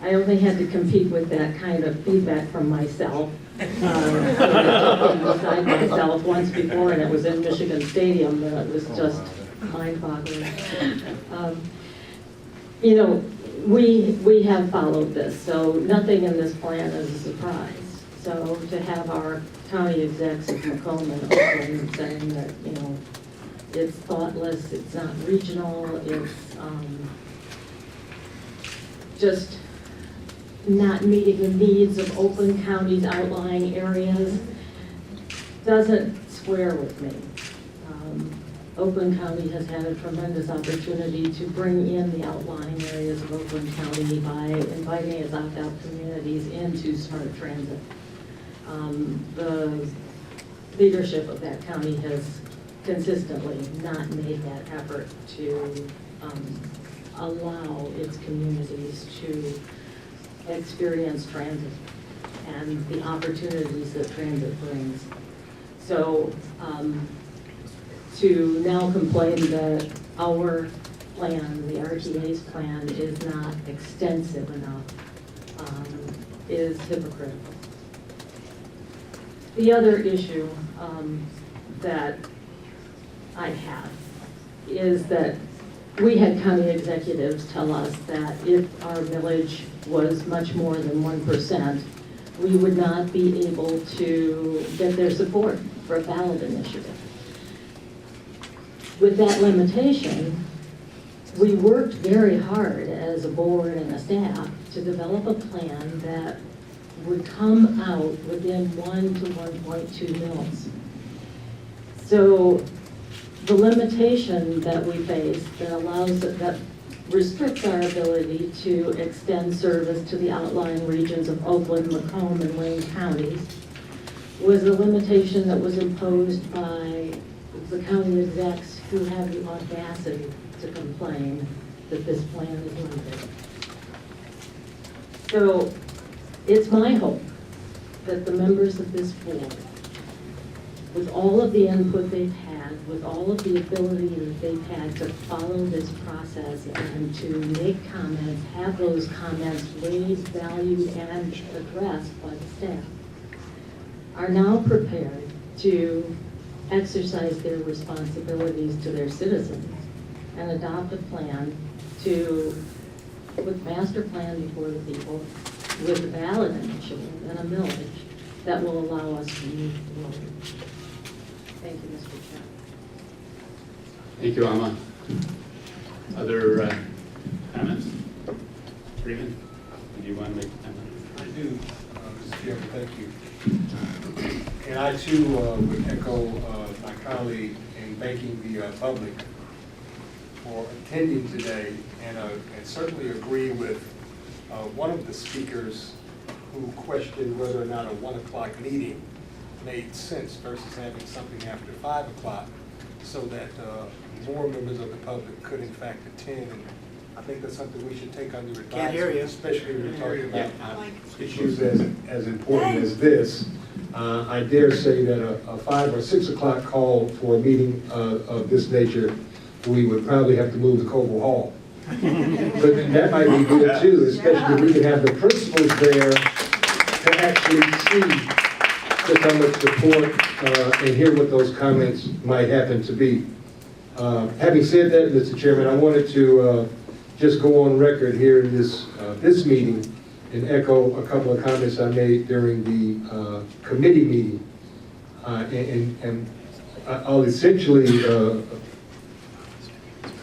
I only had to compete with that kind of feedback from myself. Beside myself once before, and it was in Michigan Stadium, and it was just mind-boggling. We have followed this, so nothing in this plan is a surprise. So to have our county execs of Macomb and Oakland saying that, it's thoughtless, it's not regional, it's just not meeting the needs of Oakland County's outlying areas doesn't square with me. Oakland County has had a tremendous opportunity to bring in the outlying areas of Oakland County by inviting its opt-out communities into smart transit. The leadership of that county has consistently not made that effort to allow its communities to experience transit and the opportunities that transit brings. So to now complain that our plan, the RTA's plan, is not extensive enough is hypocritical. The other issue that I have is that we had county executives tell us that if our millage was much more than 1%, we would not be able to get their support for a ballot initiative. With that limitation, we worked very hard as a board and a staff to develop a plan that would come out within 1 to 1.2 mils. So the limitation that we face that restricts our ability to extend service to the outlying regions of Oakland, Macomb, and Wayne counties was a limitation that was imposed by the county execs who have the audacity to complain that this plan is limited. So it's my hope that the members of this board, with all of the input they've had, with all of the ability that they've had to follow this process and to make comments, have those comments weighed, valued, and addressed by the staff, are now prepared to exercise their responsibilities to their citizens and adopt a plan to put master plan before the people with the ballot initiative and a millage that will allow us to move forward. Thank you, Mr. Chair. Thank you, Alma. Other comments? Freeman, do you want to make a comment? I do, Mr. Chairman, thank you. And I too would echo my colleague in thanking the public for attending today, and certainly agree with one of the speakers who questioned whether or not a 1 o'clock meeting made sense versus having something after 5 o'clock so that more members of the public could in fact attend. And I think that's something we should take under advisement, especially when we're talking about issues as important as this. I dare say that a 5 or 6 o'clock call for a meeting of this nature, we would probably have to move to Coble Hall. But that might be good too, especially if we can have the principals there to actually see just how much support and hear what those comments might happen to be. Having said that, Mr. Chairman, I wanted to just go on record here in this meeting and echo a couple of comments I made during the committee meeting. And I'll essentially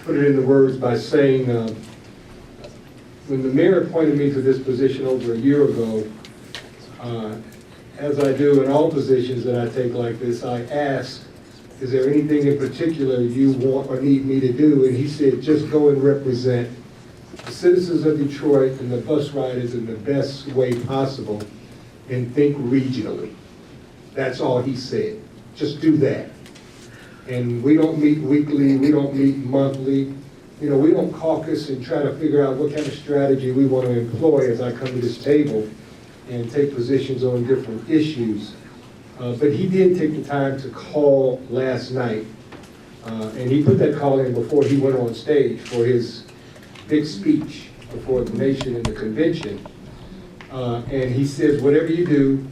put it into words by saying when the mayor appointed me to this position over a year ago, as I do in all positions that I take like this, I asked, is there anything in particular you want or need me to do? And he said, just go and represent the citizens of Detroit and the bus riders in the best way possible and think regionally. That's all he said. Just do that. And we don't meet weekly, we don't meet monthly. You know, we don't caucus and try to figure out what kind of strategy we want to employ as I come to this table and take positions on different issues. But he did take the time to call last night. And he put that call in before he went on stage for his big speech before the nation in the convention. And he says, whatever you do,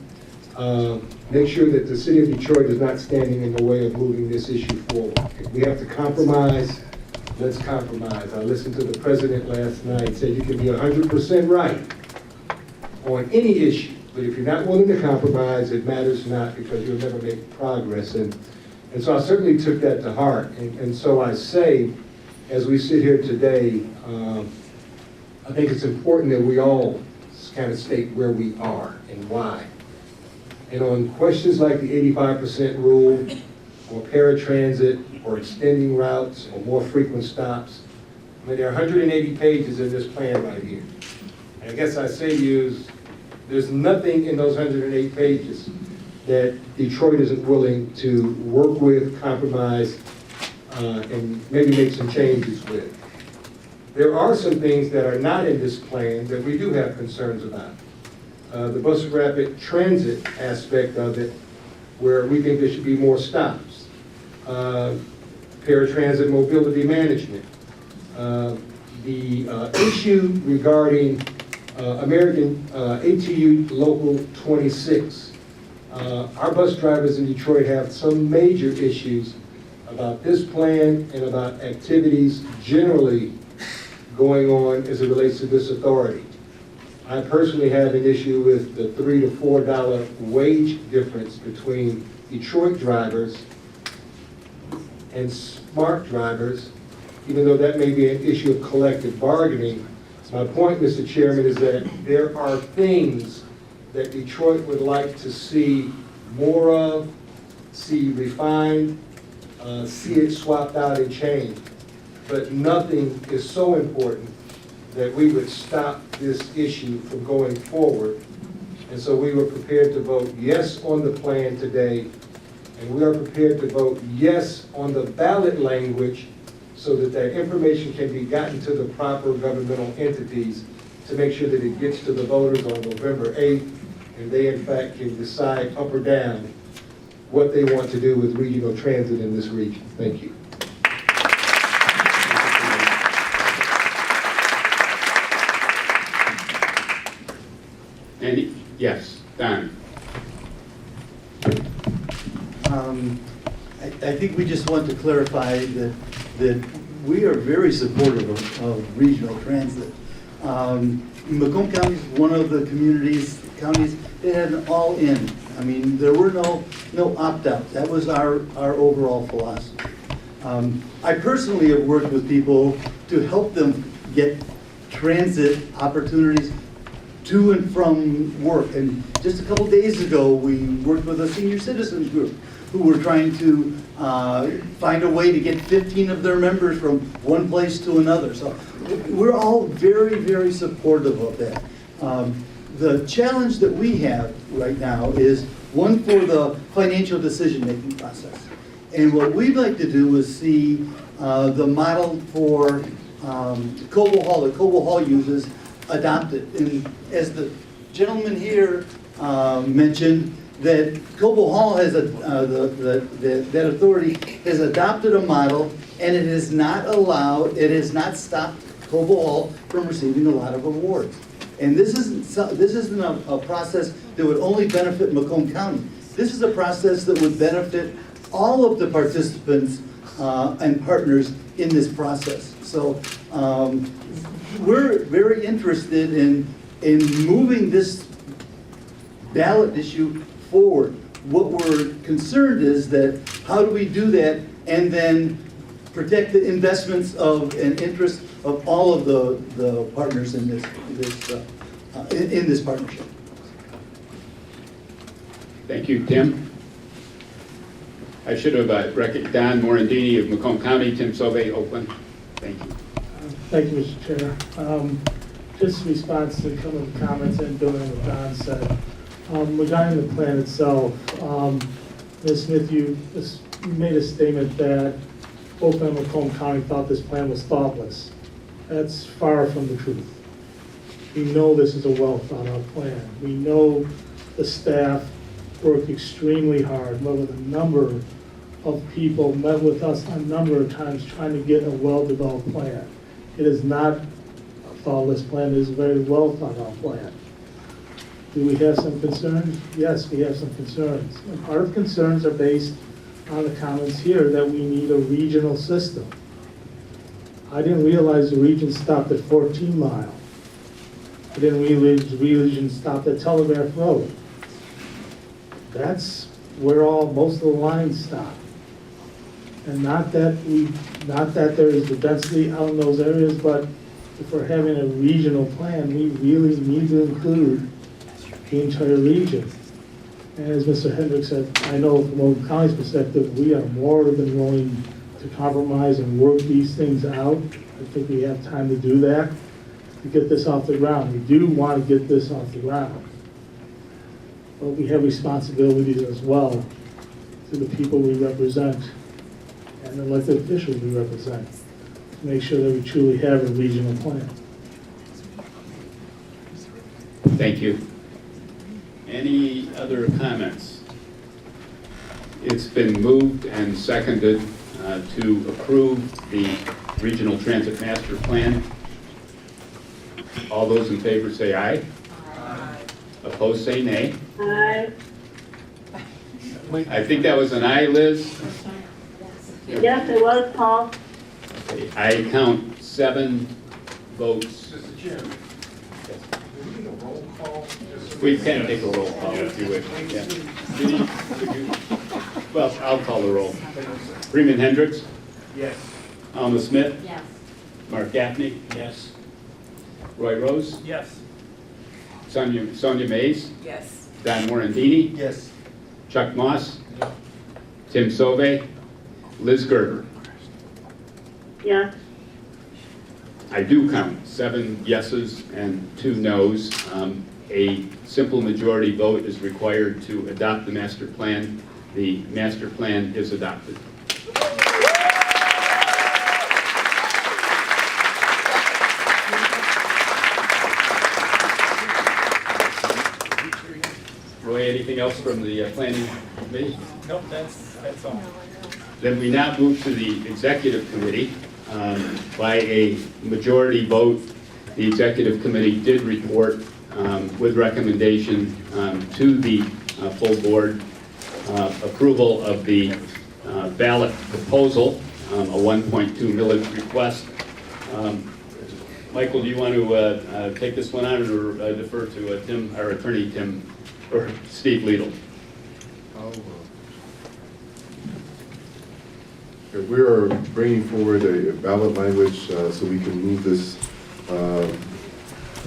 make sure that the city of Detroit is not standing in the way of moving this issue forward. If we have to compromise, let's compromise. I listened to the president last night, said you can be 100% right on any issue, but if you're not willing to compromise, it matters not, because you'll never make progress. And so I certainly took that to heart. And so I say, as we sit here today, I think it's important that we all kind of state where we are and why. And on questions like the 85% rule, or paratransit, or extending routes, or more frequent stops, I mean, there are 180 pages in this plan right here. And I guess I say to you, there's nothing in those 108 pages that Detroit isn't willing to work with, compromise, and maybe make some changes with. There are some things that are not in this plan that we do have concerns about. The bus rapid transit aspect of it, where we think there should be more stops. Paratransit mobility management. The issue regarding American ATU Local 26. Our bus drivers in Detroit have some major issues about this plan and about activities generally going on as it relates to this authority. I personally have an issue with the $3 to $4 wage difference between Detroit drivers and smart drivers, even though that may be an issue of collective bargaining. My point, Mr. Chairman, is that there are things that Detroit would like to see more of, see refined, see it swapped out and changed. But nothing is so important that we would stop this issue from going forward. And so we were prepared to vote yes on the plan today, and we are prepared to vote yes on the ballot language so that that information can be gotten to the proper governmental entities to make sure that it gets to the voters on November 8th, and they in fact can decide up or down what they want to do with regional transit in this region. Thank you. And yes, Don. I think we just want to clarify that we are very supportive of regional transit. Macomb County is one of the counties that had an all-in. I mean, there were no opt-outs. That was our overall philosophy. I personally have worked with people to help them get transit opportunities to and from work. And just a couple days ago, we worked with a senior citizens group who were trying to find a way to get 15 of their members from one place to another. So we're all very, very supportive of that. The challenge that we have right now is one for the financial decision-making process. And what we'd like to do is see the model for Cobo Hall that Cobo Hall uses adopted. And as the gentleman here mentioned, that Cobo Hall has that authority has adopted a model, and it has not stopped Cobo Hall from receiving a lot of awards. And this isn't a process that would only benefit Macomb County. This is a process that would benefit all of the participants and partners in this process. So we're very interested in moving this ballot issue forward. What we're concerned is that how do we do that and then protect the investments of and interests of all of the partners in this partnership. Thank you, Tim. I should have recognized Don Morandini of Macomb County, Tim Sauve, Oakland. Thank you. Thank you, Mr. Chair. Just in response to some of the comments and building what Don said. Regarding the plan itself, Ms. Smith, you made a statement that Oakland and Macomb County thought this plan was thoughtless. That's far from the truth. We know this is a well thought out plan. We know the staff worked extremely hard, met with a number of people, met with us a number of times trying to get a well-developed plan. It is not a thoughtless plan, it is a very well thought out plan. Do we have some concerns? Yes, we have some concerns. And part of the concerns are based on the comments here that we need a regional system. I didn't realize the region stopped at 14 Mile. I didn't realize the region stopped at Telegraph Road. That's where most of the lines stop. And not that there is the density out in those areas, but if we're having a regional plan, we really need to include the entire region. And as Mr. Hendricks said, I know from Oakland County's perspective, we are more than willing to compromise and work these things out. I think we have time to do that, to get this off the ground. We do want to get this off the ground. But we have responsibilities as well to the people we represent and the elected officials we represent to make sure that we truly have a regional plan. Thank you. Any other comments? It's been moved and seconded to approve the Regional Transit Master Plan. All those in favor say aye. Aye. Opposed say nay. Aye. I think that was an aye, Liz? Yes, it was, Paul. Okay, I count 7 votes. Mr. Chairman, we need a roll call. We can take a roll call if you wish. Yeah. Well, I'll call the roll. Freeman Hendricks? Yes. Alma Smith? Yes. Mark Gaffney? Yes. Roy Rose? Yes. Sonia Mays? Yes. Don Morandini? Yes. Chuck Moss? Tim Sauve? Liz Gerber? Yes. I do count 7 yeses and 2 nos. A simple majority vote is required to adopt the master plan. The master plan is adopted. Roy, anything else from the planning committee? Nope, that's all. Then we now move to the executive committee. By a majority vote, the executive committee did report with recommendation to the full board approval of the ballot proposal a 1.2 millage request. Michael, do you want to take this one on or defer to Tim, our attorney Tim, or Steve Liedl? We are bringing forward a ballot language so we can move this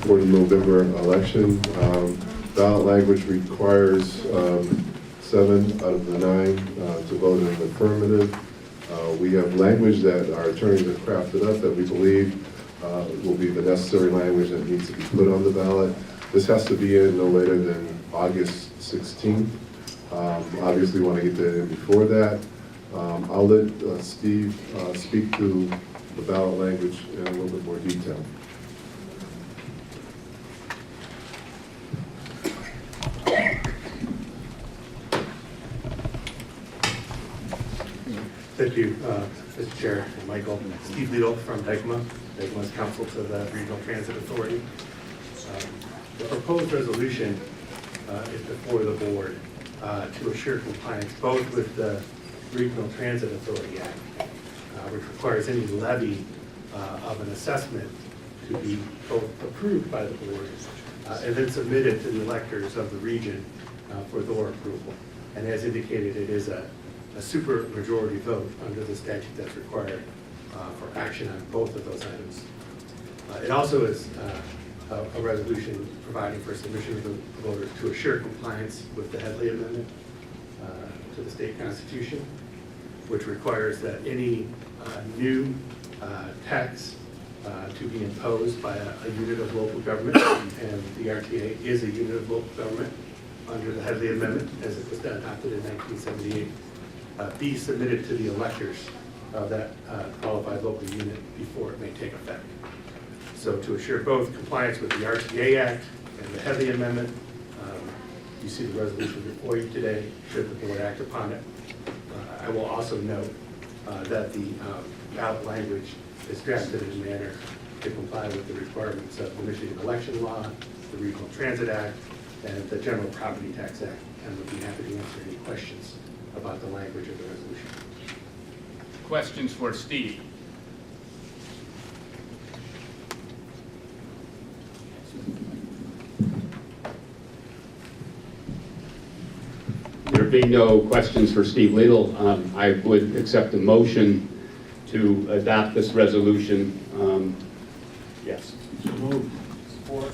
for the November election. Ballot language requires 7 out of the 9 to vote in the affirmative. We have language that our attorneys have crafted up that we believe will be the necessary language that needs to be put on the ballot. This has to be in no later than August 16th. Obviously, we want to get that in before that. I'll let Steve speak to the ballot language in a little bit more detail. Thank you, Mr. Chair and Michael. Steve Liedl from Dykema. Dykema is counsel to the Regional Transit Authority. The proposed resolution is before the board to assure compliance both with the Regional Transit Authority Act, which requires any levy of an assessment to be both approved by the board and then submitted to the electors of the region for their approval. And as indicated, it is a super majority vote under the statute that's required for action on both of those items. It also is a resolution providing for submission of the voters to assure compliance with the Headley Amendment to the state constitution, which requires that any new tax to be imposed by a unit of local government, and the RTA is a unit of local government under the Headley Amendment as it was adopted in 1978, be submitted to the electors of that qualified local unit before it may take effect. So to assure both compliance with the RTA Act and the Headley Amendment, you see the resolution before you today, should the board act upon it. I will also note that the ballot language is drafted in a manner to comply with the requirements of the Michigan election law, the Regional Transit Act, and the General Property Tax Act, and would be happy to answer any questions about the language of the resolution. Questions for Steve? There being no questions for Steve Liedl, I would accept a motion to adopt this resolution. Yes. Support.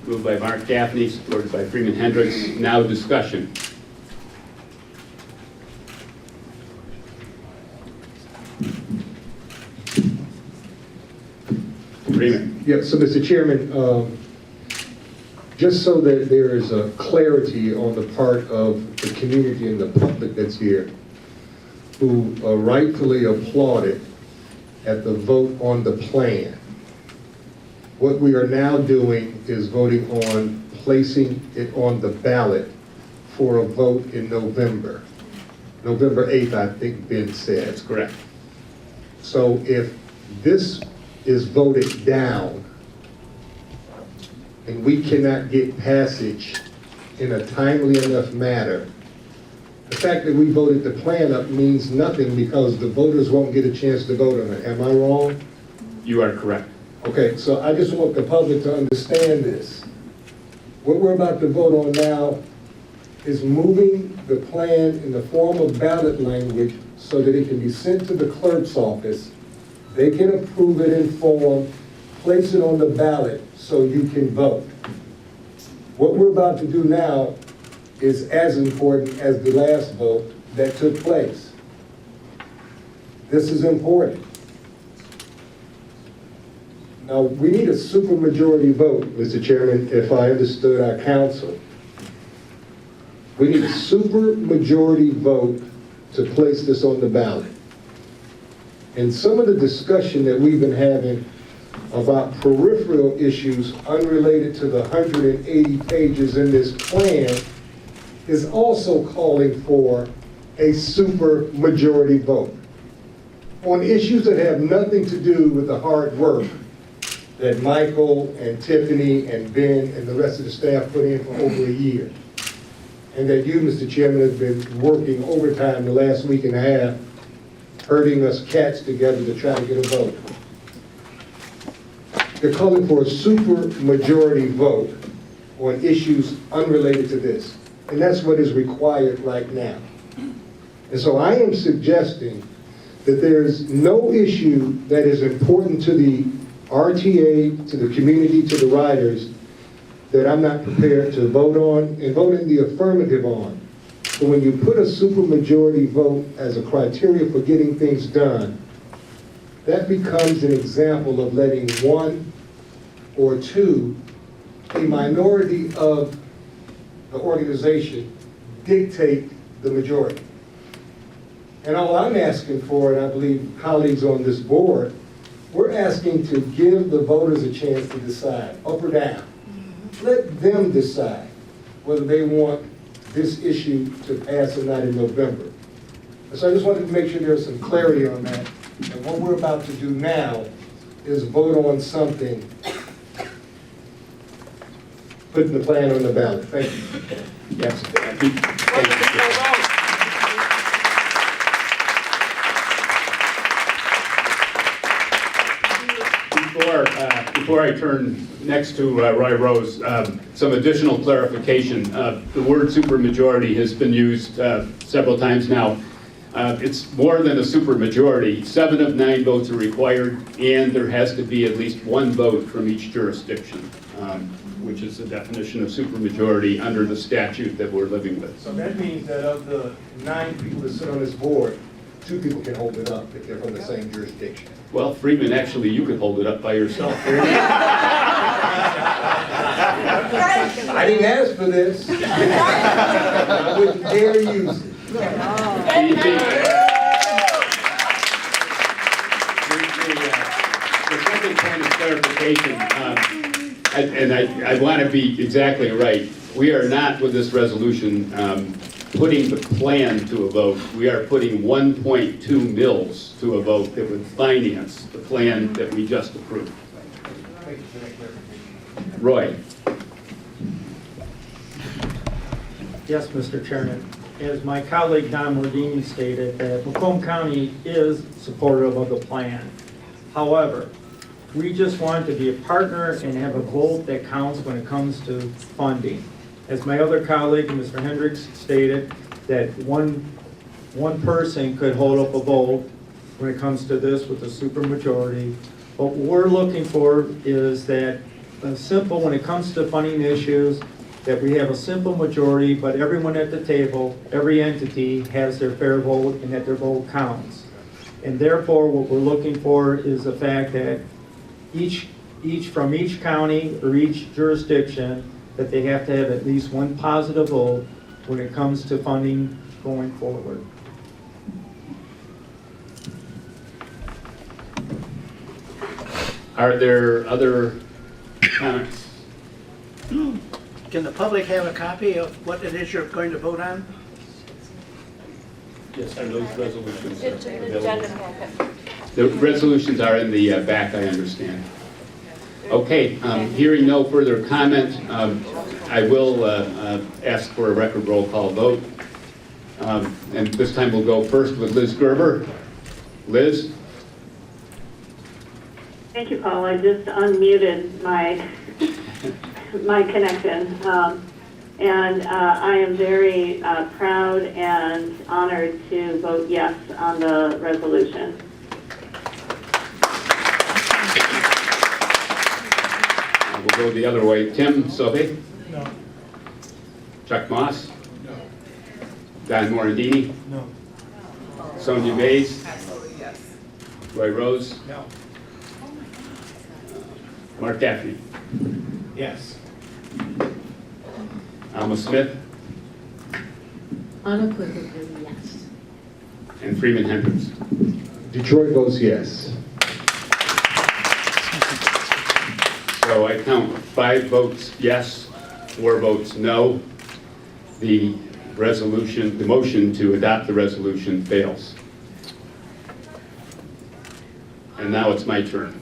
Moved by Mark Gaffney, supported by Freeman Hendricks. Now discussion. Freeman. Yeah, so Mr. Chairman, just so that there is a clarity on the part of the community and the public that's here, who rightfully applauded at the vote on the plan. What we are now doing is voting on placing it on the ballot for a vote in November. November 8th, I think Ben said. That's correct. So if this is voted down and we cannot get passage in a timely enough manner, the fact that we voted the plan up means nothing because the voters won't get a chance to vote on it. Am I wrong? You are correct. Okay, so I just want the public to understand this. What we're about to vote on now is moving the plan in the form of ballot language so that it can be sent to the clerk's office. They can approve it in form, place it on the ballot so you can vote. What we're about to do now is as important as the last vote that took place. This is important. Now, we need a supermajority vote, Mr. Chairman, if I understood our counsel. We need a supermajority vote to place this on the ballot. And some of the discussion that we've been having about peripheral issues unrelated to the 180 pages in this plan is also calling for a supermajority vote on issues that have nothing to do with the hard work that Michael and Tiffany and Ben and the rest of the staff put in for over a year. And that you, Mr. Chairman, have been working overtime the last week and a half herding us cats together to try to get a vote. They're calling for a super majority vote on issues unrelated to this. And that's what is required right now. And so I am suggesting that there's no issue that is important to the RTA, to the community, to the riders, that I'm not prepared to vote on and vote in the affirmative on. But when you put a supermajority vote as a criteria for getting things done, that becomes an example of letting one or two, a minority of the organization, dictate the majority. And all I'm asking for, and I believe colleagues on this board, we're asking to give the voters a chance to decide, up or down. Let them decide whether they want this issue to pass or not in November. And so I just wanted to make sure there's some clarity on that. And what we're about to do now is vote on something, putting the plan on the ballot. Thank you. Yes. Before I turn next to Roy Rose, some additional clarification. The word supermajority has been used several times now. It's more than a supermajority. 7 of 9 votes are required, and there has to be at least 1 vote from each jurisdiction, which is the definition of supermajority under the statute that we're living with. So that means that of the 9 people that sit on this board, 2 people can hold it up if they're from the same jurisdiction. Well, Freeman, actually, you could hold it up by yourself. I didn't ask for this. I wouldn't dare use it. The second point of clarification, and I want to be exactly right. We are not, with this resolution, putting the plan to a vote. We are putting 1.2 mills to a vote that would finance the plan that we just approved. Roy. Yes, Mr. Chairman. As my colleague Don Mordini stated, that Macomb County is supportive of the plan. However, we just want to be a partner and have a vote that counts when it comes to funding. As my other colleague, Mr. Hendricks, stated, that one person could hold up a vote when it comes to this with a supermajority. What we're looking for is that when it comes to funding issues, that we have a simple majority, but everyone at the table, every entity has their fair vote and that their vote counts. And therefore, what we're looking for is the fact that from each county or each jurisdiction, that they have to have at least 1 positive vote when it comes to funding going forward. Are there other comments? Can the public have a copy of what it is you're going to vote on? Yes, are those resolutions It's in the agenda packet. The resolutions are in the back, I understand. Okay, hearing no further comment, I will ask for a record roll call vote. And this time we'll go first with Liz Gerber. Liz? Thank you, Paul. I just unmuted my connection. And I am very proud and honored to vote yes on the resolution. We'll go the other way. Tim Sobey? No. Chuck Moss? No. Don Morandini? No. Sonia Mays? Absolutely yes. Roy Rose? No. Mark Gaffney? Yes. Alma Smith? Unequivocally, yes. And Freeman Hendricks? Detroit votes yes. So I count 5 votes yes, 4 votes no. The resolution, the motion to adopt the resolution fails. And now it's my turn.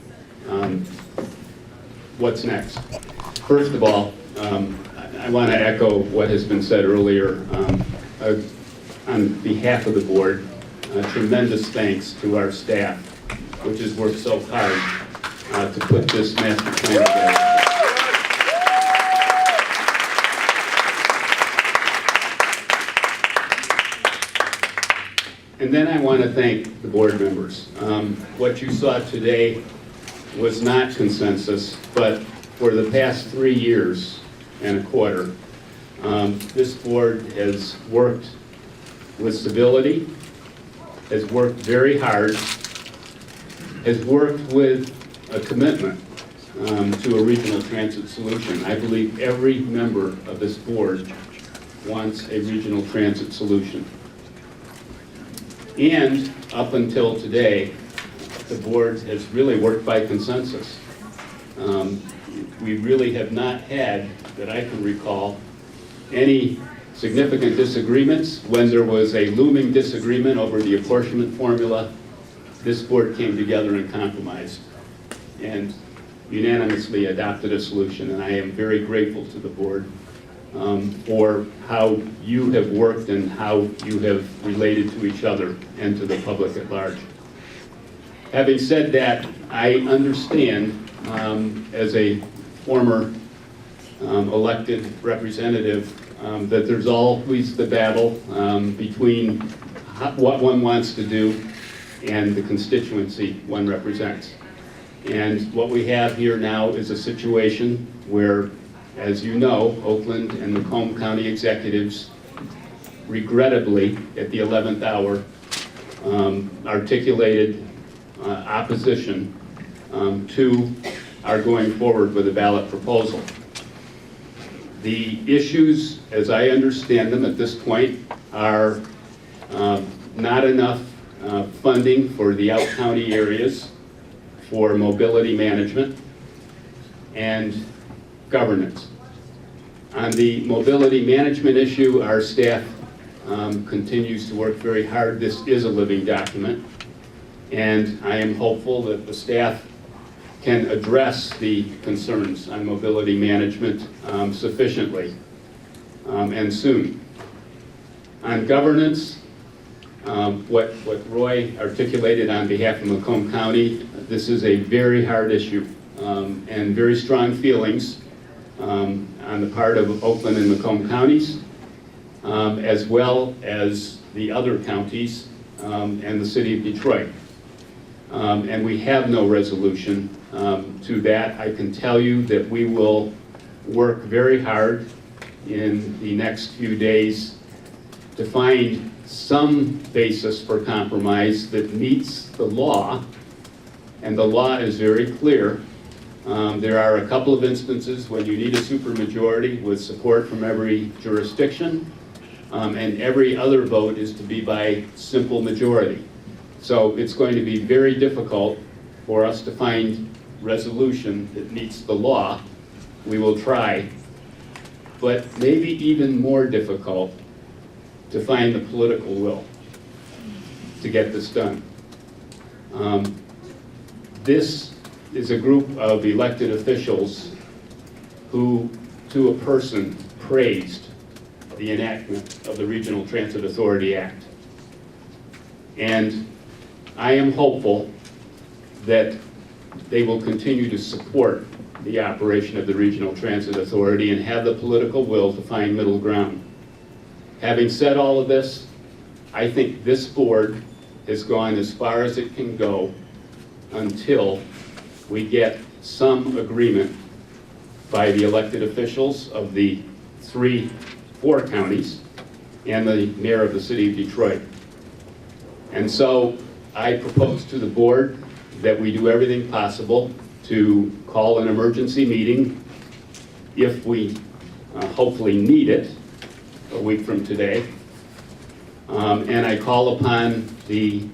What's next? First of all, I want to echo what has been said earlier on behalf of the board. tremendous thanks to our staff, which has worked so hard to put this master plan together. And then I want to thank the board members. What you saw today was not consensus, but for the past 3 years and a quarter, this board has worked with civility, has worked very hard, has worked with a commitment to a regional transit solution. I believe every member of this board wants a regional transit solution. And up until today, the board has really worked by consensus. We really have not had, that I can recall, any significant disagreements. When there was a looming disagreement over the apportionment formula, this board came together and compromised and unanimously adopted a solution. And I am very grateful to the board for how you have worked and how you have related to each other and to the public at large. Having said that, I understand as a former elected representative that there's always the battle between what one wants to do and the constituency one represents. And what we have here now is a situation where, as you know, Oakland and Macomb County executives regrettably at the 11th hour articulated opposition to our going forward with a ballot proposal. The issues, as I understand them at this point, are not enough funding for the out-county areas for mobility management and governance. On the mobility management issue, our staff continues to work very hard. This is a living document, and I am hopeful that the staff can address the concerns on mobility management sufficiently and soon. On governance, what Roy articulated on behalf of Macomb County, this is a very hard issue and very strong feelings on the part of Oakland and Macomb counties, as well as the other counties and the city of Detroit. And we have no resolution to that. I can tell you that we will work very hard in the next few days to find some basis for compromise that meets the law, and the law is very clear. There are a couple of instances when you need a supermajority with support from every jurisdiction, and every other vote is to be by simple majority. So it's going to be very difficult for us to find resolution that meets the law. We will try, but maybe even more difficult to find the political will to get this done. This is a group of elected officials who, to a person, praised the enactment of the Regional Transit Authority Act. And I am hopeful that they will continue to support the operation of the Regional Transit Authority and have the political will to find middle ground. Having said all of this, I think this board has gone as far as it can go until we get some agreement by the elected officials of the four counties and the mayor of the city of Detroit. And so I propose to the board that we do everything possible to call an emergency meeting if we hopefully need it a week from today. And I call upon the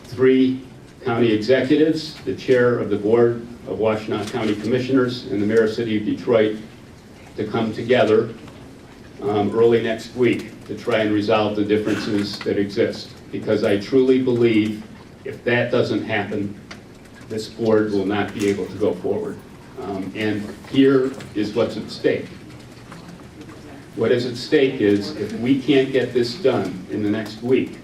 3 county executives, the chair of the board of Washtenaw County Commissioners, and the mayor of the city of Detroit to come together early next week to try and resolve the differences that exist. Because I truly believe if that doesn't happen, this board will not be able to go forward. And here is what's at stake. What is at stake is if we can't get this done in the next week,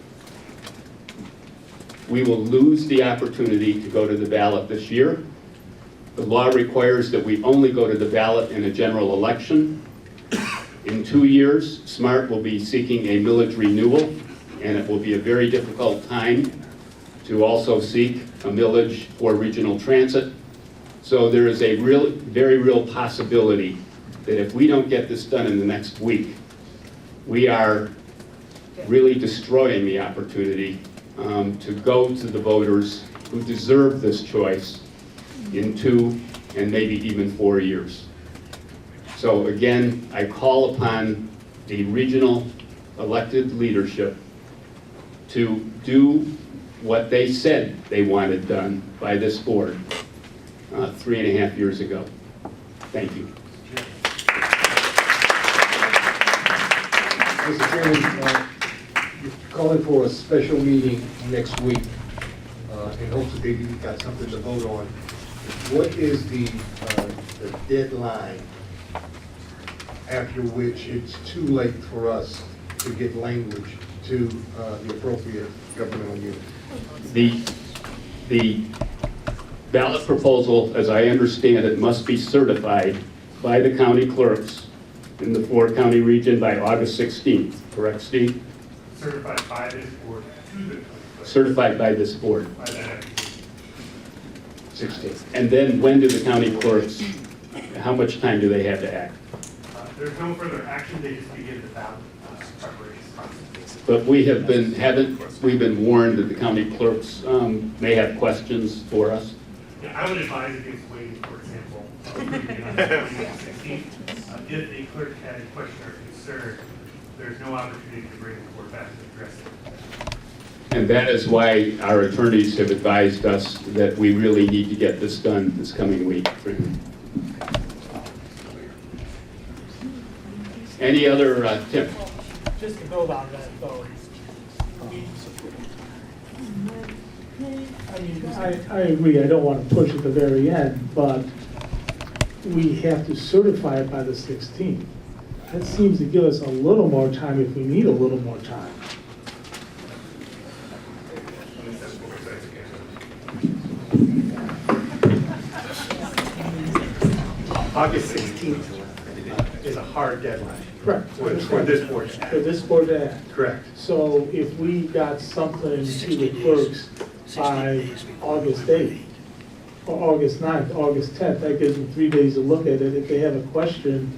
we will lose the opportunity to go to the ballot this year. The law requires that we only go to the ballot in a general election. In 2 years, SMART will be seeking a millage renewal, and it will be a very difficult time to also seek a millage for regional transit. So there is a very real possibility that if we don't get this done in the next week, we are really destroying the opportunity to go to the voters who deserve this choice in 2 and maybe even 4 years. So again, I call upon the regional elected leadership to do what they said they wanted done by this board 3.5 years ago. Thank you. Mr. Chairman, you're calling for a special meeting next week, in hopes that you've got something to vote on. What is the deadline after which it's too late for us to get language to the appropriate governmental unit? The ballot proposal, as I understand it, must be certified by the county clerks in the 4-county region by August 16th. Correct, Steve? Certified by this board to the Certified by this board. 16th. And then when do the county clerks, how much time do they have to act? There's no further action, they just begin the ballot preparation process. But we have been, we've been warned that the county clerks may have questions for us? Yeah, I would advise against waiting, for example, on the 16th. If a clerk had a question or concern, there's no opportunity to bring the board back to address it. And that is why our attorneys have advised us that we really need to get this done this coming week. Any other, Tim? Just to build on that, though. I agree, I don't want to push at the very end, but we have to certify it by the 16th. That seems to give us a little more time if we need a little more time. August 16th is a hard deadline. Correct. For this board to act. For this board to act. Correct. So if we got something to the clerks by August 8th, or August 9th, August 10th, that gives them 3 days to look at it. If they have a question,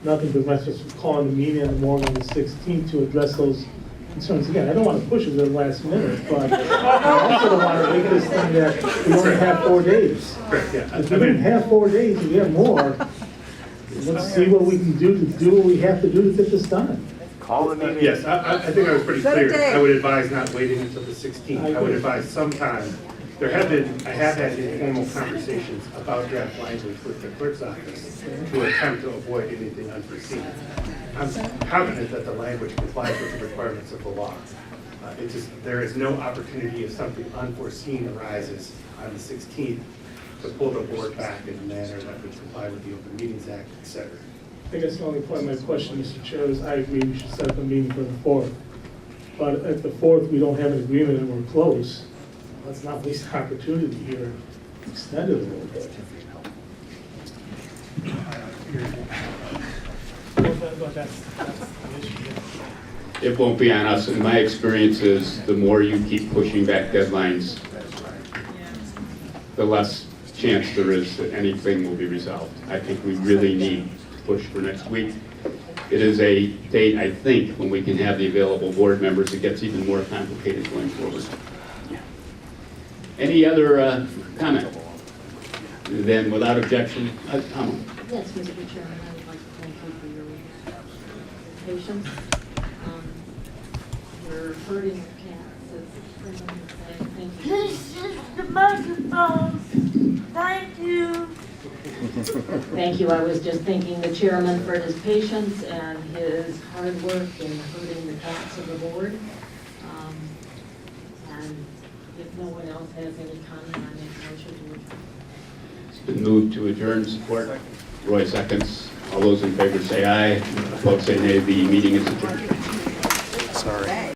nothing prevents us from calling the meeting in the morning on the 16th to address those concerns. Again, I don't want to push it to the last minute, but I also don't want to make this thing that we only have 4 days. Correct, yeah. If we don't have 4 days, we have more. Let's see what we can do to do what we have to do to get this done. Call the meeting. Yes, I think I was pretty clear. I would advise not waiting until the 16th. I would advise sometime. I have had informal conversations about draft language with the clerk's office to attempt to avoid anything unforeseen. I'm confident that the language complies with the requirements of the law. There is no opportunity if something unforeseen arises on the 16th to pull the board back in a manner that would comply with the Open Meetings Act, et cetera. I guess the only point of my question, Mr. Chair, is I agree we should set up a meeting for the 4th. But at the 4th, we don't have an agreement and we're close. Let's not waste the opportunity here, extend it a little bit. But that's the issue. It won't be on us. And my experience is the more you keep pushing back deadlines, the less chance there is that anything will be resolved. I think we really need to push for next week. It is a date, I think, when we can have the available board members. It gets even more complicated going forward. Any other comment? Then, without objection, Tom. Yes, Mr. Chairman, I would like to thank you for your patience. You're hurting your cats. Thank you. This is the microphone. Thank you. Thank you. I was just thanking the chairman for his patience and his hard work in herding the cats of the board. And if no one else has any comment, I make a motion to adjourn. It's been moved to adjourn. Support. Roy seconds. All those in favor say aye. Opposed say nay. The meeting is adjourned. Sorry.